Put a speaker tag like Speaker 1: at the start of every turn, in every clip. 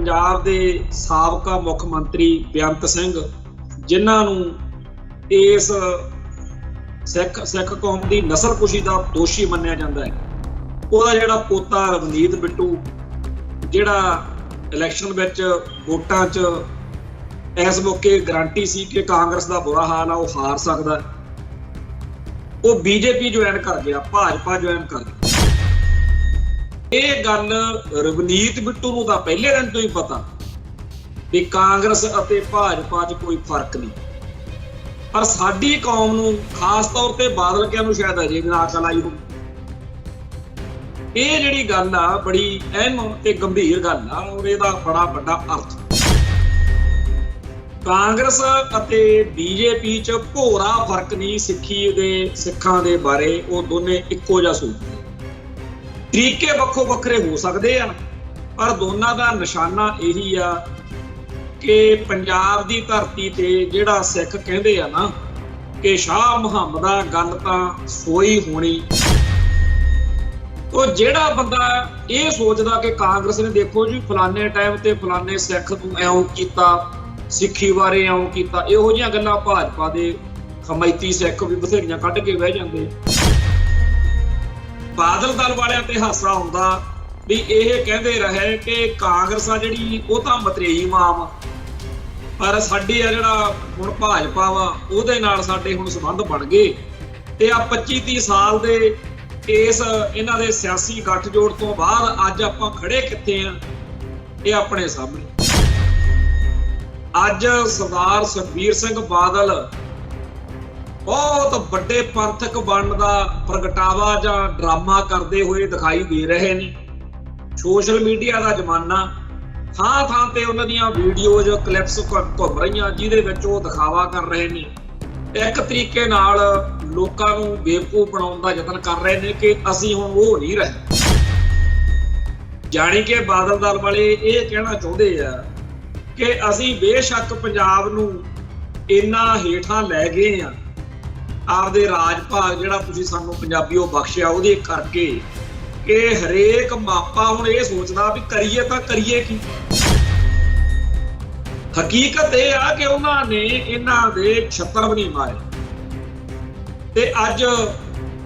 Speaker 1: पंजाब दे साबका मुख मंत्री बेअंत सिंह जिन्हां नूं इस सिख कौम की नस्लकुशी का दोषी मन्निया जाता है, ਉਹਦਾ ਜਿਹੜਾ पोता रवनीत बिट्टू ਜਿਹੜਾ इलैक्शन ਵਿੱਚ वोटां 'ਚ इस मौके गारंटी सी कि कांग्रेस का बुरा हाल आ, वो हार सकता, वो बीजेपी ज्वाइन कर गया, भाजपा ज्वाइन कर गया। ये गल रवनीत बिट्टू नूं तां पहले दिन तो ही पता भी कांग्रेस अते भाजपा 'च कोई फर्क नहीं, पर साडी कौम नूं खास तौर ते बादल कियां नूं शायद अजे ना अकल आई हो। ये जिहड़ी गल आ बड़ी अहम ते गंभीर गल आ और इहदा बड़ा वड्डा अर्थ। कांग्रेस अते बीजेपी च भोरा फर्क नहीं, सिੱਖੀ दे सिखां दे बारे वो दोने इक्को जिहा सोचदे, तरीके वक्खो वक्खरे हो सकते हैं पर दोनों का निशाना यही आ कि पंजाब की धरती ते जिहड़ा सिख कहंदे आ ना कि शाह मुहम्मदा गल तां सोई होनी। तो जिहड़ा बंदा ये सोचदा कि कांग्रेस ने देखो जी फलाने टाइम ते फलाने सिख नूं इउं कीता, सिੱਖੀ बारे इउं कीता, इहो जिहियां गल्लां भाजपा दे खमैती सिख भी बथेरियां कढ के बह जांदे। बादल दल वालियां ते हासा हुंदा भी ਇਹ ਕਹਿੰਦੇ ਰਹੇ कि कांग्रेस आ ਜਿਹੜੀ ਉਹ ਤਾਂ ਮਤਰੇਈ ਮਾਂ ਵਾ, ਪਰ ਸਾਡੀ ਆ ਜਿਹੜਾ ਹੁਣ ਭਾਜਪਾ ਵਾ ਉਹਦੇ ਨਾਲ ਸਾਡੇ ਹੁਣ ਸੰਬੰਧ ਬਣ ਗਏ ਤੇ ਆ 25-30 ਸਾਲ ਦੇ ਇਸ ਇਹਨਾਂ ਦੇ ਸਿਆਸੀ ਗੱਠਜੋੜ ਤੋਂ ਬਾਅਦ ਅੱਜ ਆਪਾਂ ਖੜੇ ਕਿੱਥੇ ਆ ਇਹ ਆਪਣੇ ਸਾਹਮਣੇ। ਅੱਜ ਸਰਦਾਰ ਸੁਖਬੀਰ ਸਿੰਘ ਬਾਦਲ बहुत बड़े पंथक बन का प्रगटावा जां ड्रामा करते हुए दिखाई दे रहे हैं। सोशल मीडिया का जमाना, थां थां ते उन्हां दीयां वीडियोज क्लिप्स घुम रही जिहदे विच वो दिखावा कर रहे हैं, एक तरीके नाल लोकां नूं बेवकूफ बनाउण दा यतन कर रहे हैं कि असीं हुण वो नहीं रहे। जानी कि बादल दल वाले ये कहना चाहुंदे आ कि असीं बेशक पंजाब नूं इन्ना हेठां लै गए आ, आपदे राज भाग जिहड़ा तुसीं सानूं पंजाबीओ बख्शिया ਉਹਦੇ करके कि हरेक मापा हुण ये सोचदा भी करिए तां करिए की। हकीकत ये आ कि उन्हां ने इन्हां दे छत्तर भी नहीं मारे ते अज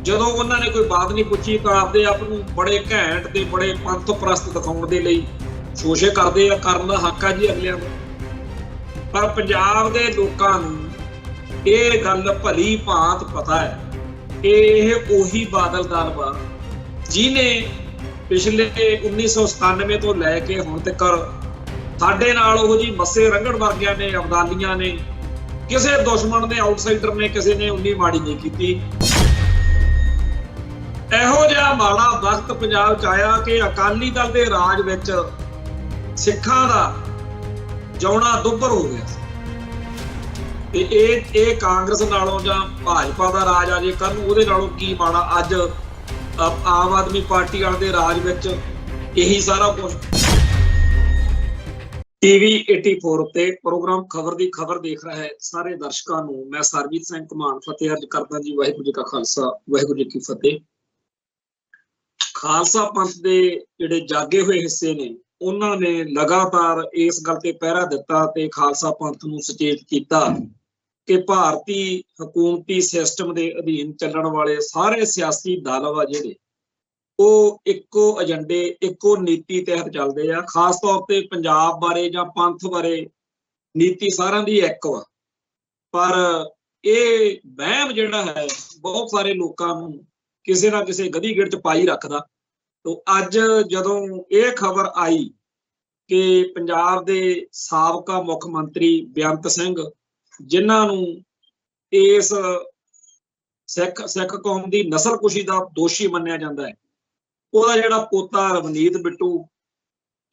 Speaker 1: जदों उन्हां ने कोई बात नहीं पुछी तां आपदे आप नूं बड़े घैंट ते बड़े पंथ प्रस्त दिखाउण दे लई शोशे करदे आ। करन दा हक आ जी अगलियां नूं, पर पंजाब दे लोकां नूं ये गल भली भांत पता है कि यह उही बादल दल वा जिन्हें पिछले 1997 तो लैके हुण तक साडे नाल ओह जी मस्से रंगड़ वर्गियां ने, अबदालियां ने, किसी दुश्मन ने, आउटसाइडर ने, किसी ने उन्नी माड़ी नहीं की। इहो जिहा माड़ा वक्त पंजाब च आया कि अकाली दल के राज विच सिखां दा जिउणा दुभर हो गया। ते ये कांग्रेस नालों जां भाजपा का राज आ जे कल नूं उहदे नालों की माड़ा अज आम आदमी पार्टी वाले दे राज विच यही सारा कुछ। TV 84 ते प्रोग्राम खबर दी खबर देख रहा है सारे दर्शकों नूं मैं सरबजीत सिंह घमान फतेह अर्ज करदा जी। वाहिगुरू जी का खालसा वाहिगुरू जी की फतेह। खालसा पंथ दे जिहड़े जागे हुए हिस्से ने उन्हां ने लगातार इस गल ते पहरा दिता ते खालसा पंथ नूं सचेत कीता कि भारती हुकूमती सिस्टम के अधीन चलण वाले सारे सियासी दल वा जिहड़े ਉਹ ਇੱਕੋ ਏਜੰਡੇ ਇੱਕੋ ਨੀਤੀ तहत चलते हैं। खास तौर पर पंजाब बारे जां पंथ बारे नीति सारिਆਂ ਦੀ ਇੱਕ ਵਾ, पर ਇਹ ਵਹਿਮ ਜਿਹੜਾ है बहुत सारे लोगों ਨੂੰ ਕਿਸੇ ना ਕਿਸੇ गधी गिड़ च पाई रखदा। तो अज जदों ਇਹ खबर आई कि पंजाब के साबका मुख मंत्री बेअंत सिंह जिन्हां नूं इस सिख कौम की नस्लकुशी का दोषी मन्निया जाता है, ਉਹਦਾ ਜਿਹੜਾ पोता रवनीत बिट्टू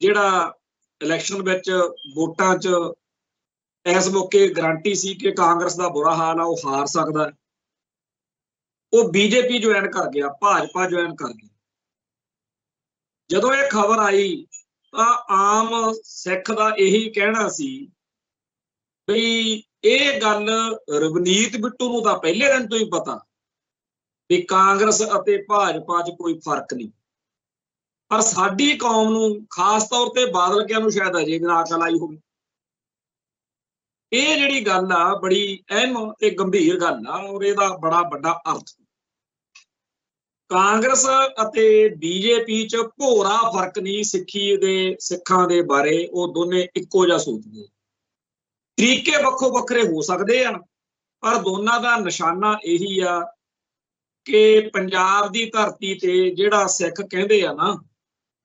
Speaker 1: ਜਿਹੜਾ इलैक्शन ਵਿੱਚ वोटां 'ਚ इस मौके गारंटी सी कि कांग्रेस का बुरा हाल आ, वो हार सकता, वो बीजेपी ज्वाइन कर गया, भाजपा ज्वाइन कर गया। जदों ये खबर आई तो आम सिख का यही कहना सी भी ये गल रवनीत बिट्टू नूं तां पहले दिन तो ही पता भी कांग्रेस अते भाजपा 'च कोई फर्क नहीं, पर साडी कौम नूं खास तौर ते बादल कियां नूं शायद अजे भी अकल आई होवे। ਇਹ ਜਿਹੜੀ ਗੱਲ ਆ ਬੜੀ ਅਹਿਮ ਤੇ ਗੰਭੀਰ ਗੱਲ ਆ ਔਰ ਇਹਦਾ ਬੜਾ ਵੱਡਾ ਅਰਥ। ਕਾਂਗਰਸ ਅਤੇ ਬੀਜੇਪੀ ਚ ਭੋਰਾ ਫਰਕ ਨਹੀਂ ਸਿੱਖੀ ਦੇ ਸਿੱਖਾਂ ਦੇ ਬਾਰੇ, ਉਹ ਦੋਨੇ ਇੱਕੋ ਜਿਹਾ ਸੋਚਦੇ। ਤਰੀਕੇ ਵੱਖੋ ਵੱਖਰੇ ਹੋ ਸਕਦੇ ਆ ਪਰ ਦੋਨਾਂ ਦਾ ਨਿਸ਼ਾਨਾ ਇਹੀ ਆ ਕਿ ਪੰਜਾਬ ਦੀ ਧਰਤੀ ਤੇ ਜਿਹੜਾ ਸਿੱਖ ਕਹਿੰਦੇ ਆ ਨਾ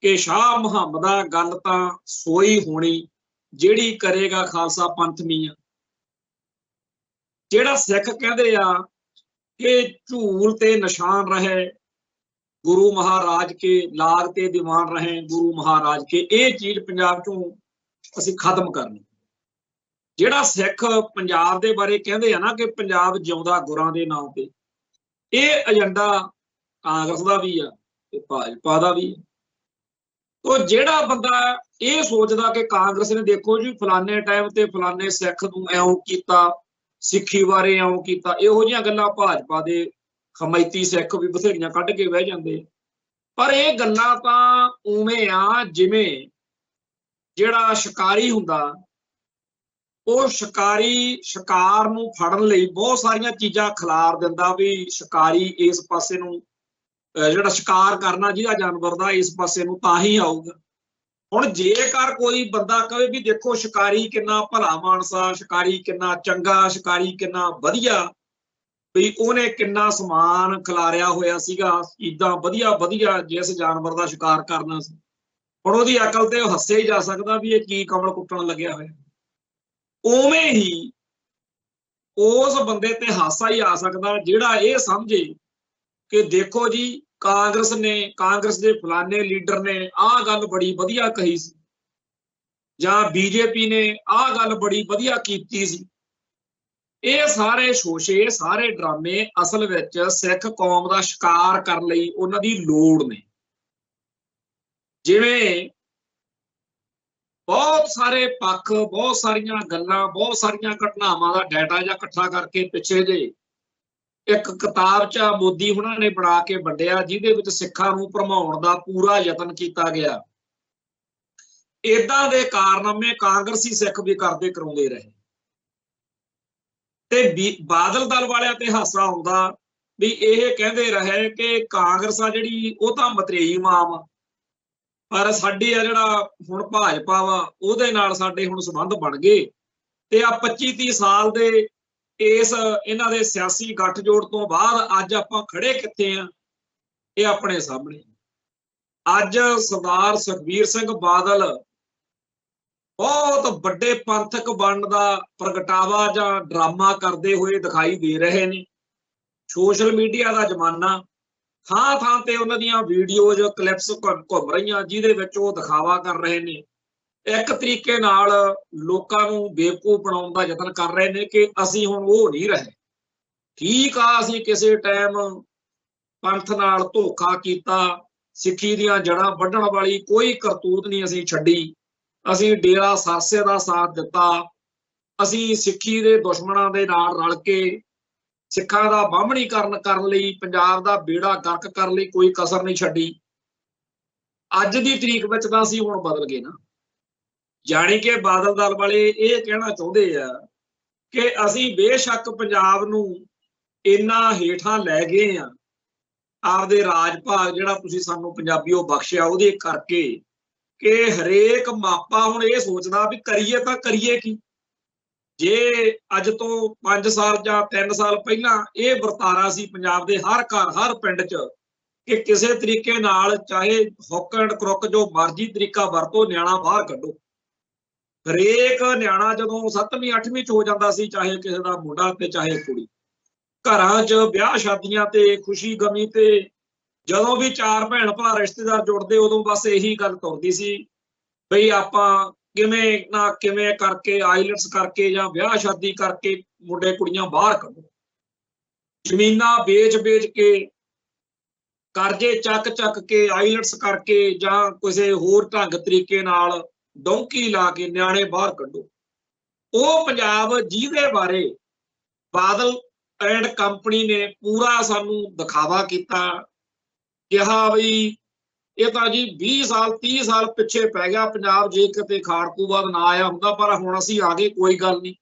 Speaker 1: ਕਿ ਸ਼ਾਹ ਮੁਹੰਮਦਾ ਗੱਲ ਤਾਂ ਸੋਈ ਹੋਣੀ ਜਿਹੜੀ ਕਰੇਗਾ ਖਾਲਸਾ ਪੰਥ ਮੀਆਂ। ਜਿਹੜਾ ਸਿੱਖ ਕਹਿੰਦੇ ਆ ਕਿ ਝੂਲ ਤੇ ਨਿਸ਼ਾਨ ਰਹੇ ਗੁਰੂ ਮਹਾਰਾਜ ਕੇ, ਲਾਗ ਤੇ ਦੀਵਾਨ ਰਹੇ ਗੁਰੂ ਮਹਾਰਾਜ ਕੇ, ਇਹ ਚੀਜ਼ ਪੰਜਾਬ ਚੋਂ ਅਸੀਂ ਖਤਮ ਕਰਨੀ। ਜਿਹੜਾ ਸਿੱਖ ਪੰਜਾਬ ਦੇ ਬਾਰੇ ਕਹਿੰਦੇ ਆ ਨਾ ਕਿ ਪੰਜਾਬ ਜਿਉਂਦਾ ਗੁਰਾਂ ਦੇ ਨਾਂ ਤੇ, ਇਹ ਏਜੰਡਾ ਕਾਂਗਰਸ ਦਾ ਵੀ ਆ ਤੇ ਭਾਜਪਾ ਦਾ ਵੀ ਆ। ਤੋ ਜਿਹੜਾ ਬੰਦਾ ਇਹ ਸੋਚਦਾ ਕਿ ਕਾਂਗਰਸ ਨੇ ਦੇਖੋ ਜੀ ਫਲਾਣੇ ਟਾਈਮ ਤੇ ਫਲਾਣੇ ਸਿੱਖ ਨੂੰ ਇਉਂ ਕੀਤਾ, ਸਿੱਖੀ ਬਾਰੇ ਇਉਂ ਕੀਤਾ, ਇਹੋ ਜਿਹੀਆਂ ਗੱਲਾਂ ਭਾਜਪਾ ਦੇ ਹਮਾਇਤੀ ਸਿੱਖ ਵੀ ਬਥੇਰੀਆਂ ਕੱਢ ਕੇ ਬਹਿ ਜਾਂਦੇ। ਪਰ ਇਹ ਗੱਲਾਂ ਤਾਂ ਉਵੇਂ ਆ ਜਿਵੇਂ ਜਿਹੜਾ ਸ਼ਿਕਾਰੀ ਹੁੰਦਾ ਉਹ ਸ਼ਿਕਾਰੀ ਸ਼ਿਕਾਰ ਨੂੰ ਫੜਨ ਲਈ ਬਹੁਤ ਸਾਰੀਆਂ ਚੀਜ਼ਾਂ ਖਿਲਾਰ ਦਿੰਦਾ ਵੀ ਸ਼ਿਕਾਰੀ ਇਸ ਪਾਸੇ ਨੂੰ ਜਿਹੜਾ ਸ਼ਿਕਾਰ ਕਰਨਾ ਜਿਹਦਾ ਜਾਨਵਰ ਦਾ ਇਸ ਪਾਸੇ ਨੂੰ ਤਾਂ ਹੀ ਆਊਗਾ। ਹੁਣ ਜੇਕਰ ਕੋਈ ਬੰਦਾ ਕਹੇ ਵੀ ਦੇਖੋ ਸ਼ਿਕਾਰੀ ਕਿੰਨਾ ਭਲਾ ਮਾਨਸਾ, ਸ਼ਿਕਾਰੀ ਕਿੰਨਾ ਚੰਗਾ, ਸ਼ਿਕਾਰੀ ਕਿੰਨਾ ਵਧੀਆ, ਵੀ ਉਹਨੇ ਕਿੰਨਾ ਸਮਾਨ ਖਿਲਾਰਿਆ ਹੋਇਆ ਸੀਗਾ, ਚੀਜ਼ਾਂ ਵਧੀਆ ਵਧੀਆ ਜਿਸ ਜਾਨਵਰ ਦਾ ਸ਼ਿਕਾਰ ਕਰਨਾ ਸੀ, ਹੁਣ ਉਹਦੀ ਅਕਲ ਤੇ ਹੱਸਿਆ ਹੀ ਜਾ ਸਕਦਾ ਵੀ ਇਹ ਕੀ ਕਮਲ ਕੁੱਟਣ ਲੱਗਿਆ ਹੋਇਆ। ਉਵੇਂ ਹੀ ਉਸ ਬੰਦੇ ਤੇ ਹਾਸਾ ਹੀ ਆ ਸਕਦਾ ਜਿਹੜਾ ਇਹ ਸਮਝੇ ਕਿ ਦੇਖੋ ਜੀ ਕਾਂਗਰਸ ਨੇ, ਕਾਂਗਰਸ ਦੇ ਫਲਾਣੇ ਲੀਡਰ ਨੇ ਆਹ ਗੱਲ ਬੜੀ ਵਧੀਆ ਕਹੀ ਸੀ ਜਾਂ ਬੀਜੇਪੀ ਨੇ ਆਹ ਗੱਲ ਬੜੀ ਵਧੀਆ ਕੀਤੀ ਸੀ। ਇਹ ਸਾਰੇ ਸ਼ੋਸ਼ੇ, ਸਾਰੇ ਡਰਾਮੇ ਅਸਲ ਵਿੱਚ ਸਿੱਖ ਕੌਮ ਦਾ ਸ਼ਿਕਾਰ ਕਰਨ ਲਈ ਉਹਨਾਂ ਦੀ ਲੋੜ ਨੇ। ਜਿਵੇਂ ਬਹੁਤ ਸਾਰੇ ਪੱਖ, ਬਹੁਤ ਸਾਰੀਆਂ ਗੱਲਾਂ, ਬਹੁਤ ਸਾਰੀਆਂ ਘਟਨਾਵਾਂ ਦਾ ਡਾਟਾ ਜਾਂ ਇਕੱਠਾ ਕਰਕੇ ਪਿੱਛੇ ਜੇ ਇੱਕ ਕਿਤਾਬ 'ਚ ਮੋਦੀ ਉਹਨਾਂ ਨੇ ਬਣਾ ਕੇ ਵੰਡਿਆ ਜਿਹਦੇ ਵਿੱਚ ਸਿੱਖਾਂ ਨੂੰ ਭਰਮਾਉਣ ਦਾ ਪੂਰਾ ਯਤਨ ਕੀਤਾ ਗਿਆ। ਏਦਾਂ ਦੇ ਕਾਰਨਾਮੇ ਕਾਂਗਰਸੀ ਸਿੱਖ ਵੀ ਕਰਦੇ ਕਰਾਉਂਦੇ ਰਹੇ ਤੇ ਬਾਦਲ ਦਲ ਵਾਲਿਆਂ ਤੇ ਹਾਸਾ ਆਉਂਦਾ ਵੀ ਇਹ ਕਹਿੰਦੇ ਰਹੇ ਕਿ ਕਾਂਗਰਸ ਆ ਜਿਹੜੀ ਉਹ ਤਾਂ ਮਤਰੇਈ ਮਾਂ ਵਾ, ਪਰ ਸਾਡੀ ਆ ਜਿਹੜਾ ਹੁਣ ਭਾਜਪਾ ਵਾ ਉਹਦੇ ਨਾਲ ਸਾਡੇ ਹੁਣ ਸੰਬੰਧ ਬਣ ਗਏ ਤੇ ਆ 25-30 ਸਾਲ ਦੇ ਇਸ ਇਹਨਾਂ ਦੇ ਸਿਆਸੀ ਗੱਠਜੋੜ ਤੋਂ ਬਾਅਦ ਅੱਜ ਆਪਾਂ ਖੜੇ ਕਿੱਥੇ ਆ, ਇਹ ਆਪਣੇ ਸਾਹਮਣੇ। ਅੱਜ ਸਰਦਾਰ ਸੁਖਬੀਰ ਸਿੰਘ ਬਾਦਲ ਬਹੁਤ ਵੱਡੇ ਪੰਥਕ ਵੰਡ ਦਾ ਪ੍ਰਗਟਾਵਾ ਜਾਂ ਡਰਾਮਾ ਕਰਦੇ ਹੋਏ ਦਿਖਾਈ ਦੇ ਰਹੇ ਨੇ। ਸੋਸ਼ਲ ਮੀਡੀਆ ਦਾ ਜ਼ਮਾਨਾ, ਥਾਂ ਥਾਂ ਤੇ ਉਹਨਾਂ ਦੀਆਂ ਵੀਡੀਓਜ਼, ਕਲਿੱਪਸ ਘੁੰਮ ਰਹੀਆਂ ਜਿਹਦੇ ਵਿੱਚ ਉਹ ਦਿਖਾਵਾ ਕਰ ਰਹੇ ਨੇ। ਇੱਕ ਤਰੀਕੇ ਨਾਲ ਲੋਕਾਂ ਨੂੰ ਬੇਵਕੂਫ ਬਣਾਉਣ ਦਾ ਯਤਨ ਕਰ ਰਹੇ ਨੇ ਕਿ ਅਸੀਂ ਹੁਣ ਉਹ ਨਹੀਂ ਰਹੇ। ਠੀਕ ਆ, ਅਸੀਂ ਕਿਸੇ ਟਾਈਮ ਪੰਥ ਨਾਲ ਧੋਖਾ ਕੀਤਾ, ਸਿੱਖੀ ਦੀਆਂ ਜੜ੍ਹਾਂ ਵੱਢਣ ਵਾਲੀ ਕੋਈ ਕਰਤੂਤ ਨਹੀਂ ਅਸੀਂ ਛੱਡੀ, ਅਸੀਂ ਡੇਰਾ ਸਰਸੇ ਦਾ ਸਾਥ ਦਿੱਤਾ, ਅਸੀਂ ਸਿੱਖੀ ਦੇ ਦੁਸ਼ਮਣਾਂ ਦੇ ਨਾਲ ਰਲ ਕੇ ਸਿੱਖਾਂ ਦਾ ਬਾਹਮਣੀਕਰਨ ਕਰਨ ਲਈ, ਪੰਜਾਬ ਦਾ ਬੇੜਾ ਗਰਕ ਕਰਨ ਲਈ ਕੋਈ ਕਸਰ ਨਹੀਂ ਛੱਡੀ। ਅੱਜ ਦੀ ਤਰੀਕ ਵਿੱਚ ਤਾਂ ਅਸੀਂ ਹੁਣ ਬਦਲ ਗਏ ਨਾ। ਜਾਣੀ ਕਿ ਬਾਦਲ ਦਲ ਵਾਲੇ ਇਹ ਕਹਿਣਾ ਚਾਹੁੰਦੇ ਆ ਕਿ ਅਸੀਂ ਬੇਸ਼ੱਕ ਪੰਜਾਬ ਨੂੰ ਇੰਨਾ ਹੇਠਾਂ ਲੈ ਗਏ ਆ, ਆਪਦੇ ਰਾਜ ਭਾਗ ਜਿਹੜਾ ਤੁਸੀਂ ਸਾਨੂੰ ਪੰਜਾਬੀਓ ਬਖਸ਼ਿਆ ਉਹਦੇ ਕਰਕੇ, ਕਿ ਹਰੇਕ ਮਾਪਾ ਹੁਣ ਇਹ ਸੋਚਦਾ ਵੀ ਕਰੀਏ ਤਾਂ ਕਰੀਏ ਕੀ। ਜੇ ਅੱਜ ਤੋਂ 5 ਸਾਲ ਜਾਂ 3 ਸਾਲ ਪਹਿਲਾਂ ਇਹ ਵਰਤਾਰਾ ਸੀ ਪੰਜਾਬ ਦੇ ਹਰ ਘਰ, ਹਰ ਪਿੰਡ 'ਚ ਕਿ ਕਿਸੇ ਤਰੀਕੇ ਨਾਲ ਚਾਹੇ ਹੁੱਕ ਐਂਡ ਕਰੁੱਕ ਜੋ ਮਰਜ਼ੀ ਤਰੀਕਾ ਵਰਤੋ, ਨਿਆਣਾ ਬਾਹਰ ਕੱਢੋ। ਹਰੇਕ ਨਿਆਣਾ ਜਦੋਂ 7ਵੀਂ 8ਵੀਂ 'ਚ ਹੋ ਜਾਂਦਾ ਸੀ, ਚਾਹੇ ਕਿਸੇ ਦਾ ਮੁੰਡਾ ਤੇ ਚਾਹੇ ਕੁੜੀ, ਘਰਾਂ 'ਚ ਵਿਆਹ ਸ਼ਾਦੀਆਂ ਤੇ ਖੁਸ਼ੀ ਗਮੀ ਤੇ ਜਦੋਂ ਵੀ 4 ਭੈਣ ਭਰਾ ਰਿਸ਼ਤੇਦਾਰ ਜੁੜਦੇ ਉਦੋਂ ਬਸ ਇਹੀ ਗੱਲ ਤੁਰਦੀ ਸੀ ਬਈ ਆਪਾਂ ਕਿਵੇਂ ਨਾ ਕਿਵੇਂ ਕਰਕੇ ਆਈਲੈਟਸ ਕਰਕੇ ਜਾਂ ਵਿਆਹ ਸ਼ਾਦੀ ਕਰਕੇ ਮੁੰਡੇ ਕੁੜੀਆਂ ਬਾਹਰ ਕੱਢੋ। ਜ਼ਮੀਨਾਂ ਵੇਚ ਕੇ, ਕਰਜ਼ੇ ਚੱਕ ਕੇ, ਆਈਲੈਟਸ ਕਰਕੇ ਜਾਂ ਕਿਸੇ ਹੋਰ ਢੰਗ ਤਰੀਕੇ ਨਾਲ ਡੌਂਕੀ ਲਾ ਕੇ ਨਿਆਣੇ ਬਾਹਰ ਕੱਢੋ। ਉਹ ਪੰਜਾਬ ਜਿਹਦੇ ਬਾਰੇ ਬਾਦਲ ਐਂਡ ਕੰਪਨੀ ਨੇ ਪੂਰਾ ਸਾਨੂੰ ਦਿਖਾਵਾ ਕੀਤਾ, ਕਿਹਾ ਬਈ ਇਹ ਤਾਂ ਜੀ 20 ਸਾਲ 30 ਸਾਲ ਪਿੱਛੇ ਪੈ ਗਿਆ ਪੰਜਾਬ। ਜੇ ਕਿਤੇ ਖਾੜਕੂਵਾਦ ਨਾ ਆਇਆ ਹੁੰਦਾ, ਪਰ ਹੁਣ ਅਸੀਂ ਆ ਗਏ, ਕੋਈ ਗੱਲ ਨਹੀਂ।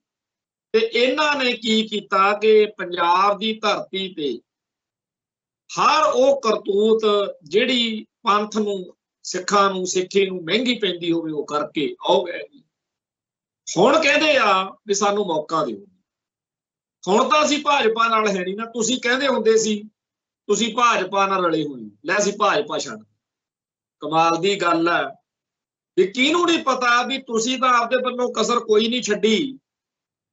Speaker 1: ਤੇ ਇਹਨਾਂ ਨੇ ਕੀ ਕੀਤਾ ਕਿ ਪੰਜਾਬ ਦੀ ਧਰਤੀ ਤੇ ਹਰ ਉਹ ਕਰਤੂਤ ਜਿਹੜੀ ਪੰਥ ਨੂੰ, ਸਿੱਖਾਂ ਨੂੰ, ਸਿੱਖੀ ਨੂੰ ਮਹਿੰਗੀ ਪੈਂਦੀ ਹੋਵੇ ਉਹ ਕਰਕੇ ਆਓ ਗਏ। ਹੁਣ ਕਹਿੰਦੇ ਆ ਵੀ ਸਾਨੂੰ ਮੌਕਾ ਦਿਓ। ਹੁਣ ਤਾਂ ਅਸੀਂ ਭਾਜਪਾ ਨਾਲ ਹੈ ਨਹੀਂ ਨਾ। ਤੁਸੀਂ ਕਹਿੰਦੇ ਹੁੰਦੇ ਸੀ ਤੁਸੀਂ ਭਾਜਪਾ ਨਾਲ ਰਲੇ ਹੋਏ, ਲੈ ਅਸੀਂ ਭਾਜਪਾ ਛੱਡ। ਕਮਾਲ ਦੀ ਗੱਲ ਹੈ ਵੀ ਕਿਹਨੂੰ ਨਹੀਂ ਪਤਾ ਵੀ ਤੁਸੀਂ ਤਾਂ ਆਪਦੇ ਵੱਲੋਂ ਕਸਰ ਕੋਈ ਨਹੀਂ ਛੱਡੀ,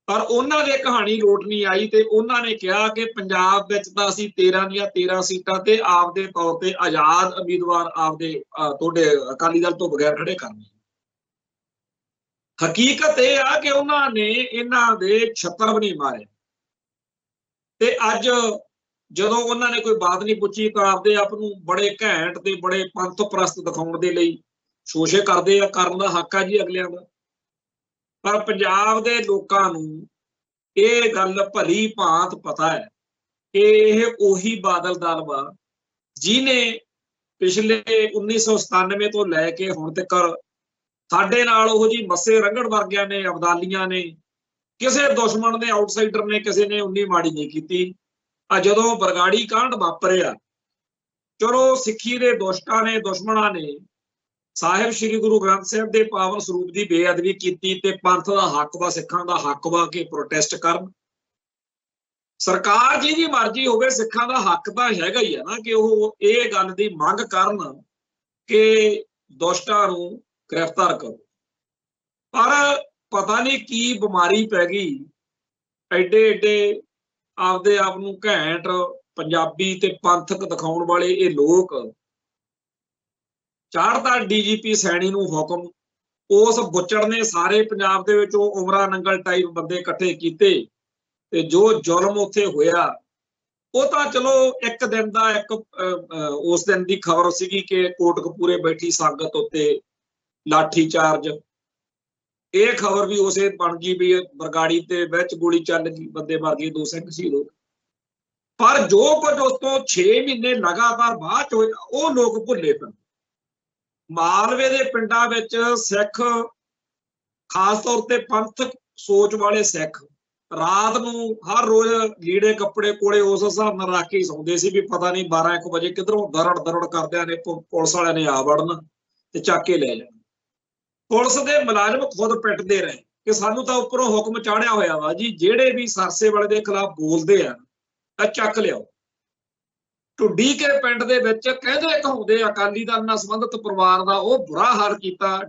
Speaker 1: ਪਰ ਉਹਨਾਂ ਦੇ ਕਹਾਣੀ ਲੋਟ ਨਹੀਂ ਆਈ। ਤੇ ਉਹਨਾਂ ਨੇ ਕਿਹਾ ਕਿ ਪੰਜਾਬ ਵਿੱਚ ਤਾਂ ਅਸੀਂ 13 ਦੀਆਂ 13 ਸੀਟਾਂ ਤੇ ਆਪਦੇ ਤੌਰ ਤੇ ਆਜ਼ਾਦ ਉਮੀਦਵਾਰ ਆਪਦੇ ਤੁਹਾਡੇ ਅਕਾਲੀ ਦਲ ਤੋਂ ਬਗੈਰ ਖੜੇ ਕਰਨੇ। ਹਕੀਕਤ ਇਹ ਆ ਕਿ ਉਹਨਾਂ ਨੇ ਇਹਨਾਂ ਦੇ ਛੱਤਰ ਵੀ ਨਹੀਂ ਮਾਰੇ। ਤੇ ਅੱਜ ਜਦੋਂ ਉਹਨਾਂ ਨੇ ਕੋਈ ਬਾਤ ਨਹੀਂ ਪੁੱਛੀ ਤਾਂ ਆਪਦੇ ਆਪ ਨੂੰ ਬੜੇ ਘੈਂਟ ਤੇ ਬੜੇ ਪੰਥ ਪ੍ਰਸਤ ਦਿਖਾਉਣ ਦੇ ਲਈ ਸ਼ੋਸ਼ੇ ਕਰਦੇ ਆ। ਕਰਨ ਦਾ ਹੱਕ ਆ ਜੀ ਅਗਲਿਆਂ ਦਾ, ਪਰ ਪੰਜਾਬ ਦੇ ਲੋਕਾਂ ਨੂੰ ਇਹ ਗੱਲ ਭਲੀ ਭਾਂਤ ਪਤਾ ਹੈ ਕਿ ਇਹ ਉਹੀ ਬਾਦਲ ਦਲ ਵਾ ਜਿਹਨੇ ਪਿਛਲੇ 1997 ਤੋਂ ਲੈ ਕੇ ਹੁਣ ਤੱਕ ਸਾਡੇ ਨਾਲ ਉਹ ਜੀ ਮੱਸੇ ਰੰਗੜ ਵਰਗਿਆਂ ਨੇ, ਅਬਦਾਲੀਆਂ ਨੇ, ਕਿਸੇ ਦੁਸ਼ਮਣ ਨੇ, ਆਊਟਸਾਈਡਰ ਨੇ, ਕਿਸੇ ਨੇ ਉਨੀ ਮਾੜੀ ਨਹੀਂ ਕੀਤੀ। ਆ ਜਦੋਂ ਬਰਗਾੜੀ ਕਾਂਡ ਵਾਪਰਿਆ, ਚਲੋ ਸਿੱਖੀ ਦੇ ਦੁਸ਼ਟਾਂ ਨੇ, ਦੁਸ਼ਮਣਾਂ ਨੇ ਸਾਹਿਬ ਸ੍ਰੀ ਗੁਰੂ ਗ੍ਰੰਥ ਸਾਹਿਬ ਦੇ ਪਾਵਨ ਸਰੂਪ ਦੀ ਬੇਅਦਬੀ ਕੀਤੀ ਤੇ ਪੰਥ ਦਾ ਹੱਕ ਵਾ, ਸਿੱਖਾਂ ਦਾ ਹੱਕ ਵਾ ਕਿ ਪ੍ਰੋਟੈਸਟ ਕਰਨ। ਸਰਕਾਰ ਜਿਹਦੀ ਮਰਜ਼ੀ ਹੋਵੇ, ਸਿੱਖਾਂ ਦਾ ਹੱਕ ਤਾਂ ਹੈਗਾ ਹੀ ਆ ਨਾ ਕਿ ਉਹ ਇਹ ਗੱਲ ਦੀ ਮੰਗ ਕਰਨ ਕਿ ਦੁਸ਼ਟਾਂ ਨੂੰ ਗ੍ਰਿਫਤਾਰ ਕਰੋ। ਪਰ ਪਤਾ ਨਹੀਂ ਕੀ ਬਿਮਾਰੀ ਪੈ ਗਈ, ਐਡੇ ਐਡੇ ਆਪਦੇ ਆਪ ਨੂੰ ਘੈਂਟ ਪੰਜਾਬੀ ਤੇ ਪੰਥਕ ਦਿਖਾਉਣ ਵਾਲੇ ਇਹ ਲੋਕ ਚਾੜਦਾ ਡੀਜੀਪੀ ਸੈਣੀ ਨੂੰ ਹੁਕਮ। ਉਸ ਬੁੱਚੜ ਨੇ ਸਾਰੇ ਪੰਜਾਬ ਦੇ ਵਿੱਚ ਉਹ ਉਮਰਾ ਨੰਗਲ ਟਾਈਪ ਬੰਦੇ ਇਕੱਠੇ ਕੀਤੇ ਤੇ ਜੋ ਜ਼ੁਲਮ ਉੱਥੇ ਹੋਇਆ ਉਹ ਤਾਂ ਚਲੋ ਇੱਕ ਦਿਨ ਦਾ ਉਸ ਦਿਨ ਦੀ ਖਬਰ ਸੀਗੀ ਕਿ ਕੋਟਕਪੂਰੇ ਬੈਠੀ ਸੰਗਤ ਉੱਤੇ ਲਾਠੀ ਚਾਰਜ। ਇਹ ਖਬਰ ਵੀ ਉਸੇ ਬਣ ਗਈ ਵੀ ਬਰਗਾੜੀ ਤੇ ਵਿੱਚ ਗੋਲੀ ਚੱਲ ਗਈ, ਬੰਦੇ ਮਰ ਗਏ, 2 ਸਿੰਘ ਸ਼ਹੀਦ ਹੋ ਗਏ। ਪਰ ਜੋ ਕੁਝ ਉਸ ਤੋਂ 6 ਮਹੀਨੇ ਲਗਾਤਾਰ ਬਾਅਦ ਚ ਹੋਇਆ ਉਹ ਲੋਕ ਭੁੱਲੇ ਪਏ। ਮਾਲਵੇ ਦੇ ਪਿੰਡਾਂ ਵਿੱਚ ਸਿੱਖ, ਖਾਸ ਤੌਰ ਤੇ ਪੰਥਕ ਸੋਚ ਵਾਲੇ ਸਿੱਖ, ਰਾਤ ਨੂੰ ਹਰ ਰੋਜ਼ ਲੀੜੇ ਕੱਪੜੇ ਕੋਲੇ ਉਸ ਹਿਸਾਬ ਨਾਲ ਰੱਖ ਕੇ ਸੌਂਦੇ ਸੀ ਵੀ ਪਤਾ ਨਹੀਂ 12-1 ਵਜੇ ਕਿਧਰੋਂ ਦਰੜ ਦਰੜ ਕਰਦਿਆਂ ਨੇ ਪੁਲਿਸ ਵਾਲਿਆਂ ਨੇ ਆ ਵੜਨ ਤੇ ਚੱਕ ਕੇ ਲੈ ਜਾਣਾ। ਪੁਲਿਸ ਦੇ ਮੁਲਾਜ਼ਮ ਖੁਦ ਪਿੱਟਦੇ ਰਹੇ ਕਿ ਸਾਨੂੰ ਤਾਂ ਉੱਪਰੋਂ ਹੁਕਮ ਚਾੜਿਆ ਹੋਇਆ ਵਾ ਜੀ, ਜਿਹੜੇ ਵੀ ਸਰਸੇ ਵਾਲੇ ਦੇ ਖਿਲਾਫ ਬੋਲਦੇ ਆ ਚੱਕ ਲਿਆਓ। ਢੁੱਡੀ ਕੇ ਪਿੰਡ ਦੇ ਵਿੱਚ ਕਹਿੰਦੇ ਕਹਾਉਂਦੇ ਅਕਾਲੀ ਦਲ ਨਾਲ ਸੰਬੰਧਿਤ ਪਰਿਵਾਰ ਦਾ ਉਹ ਬੁਰਾ ਹਾਲ ਕੀਤਾ।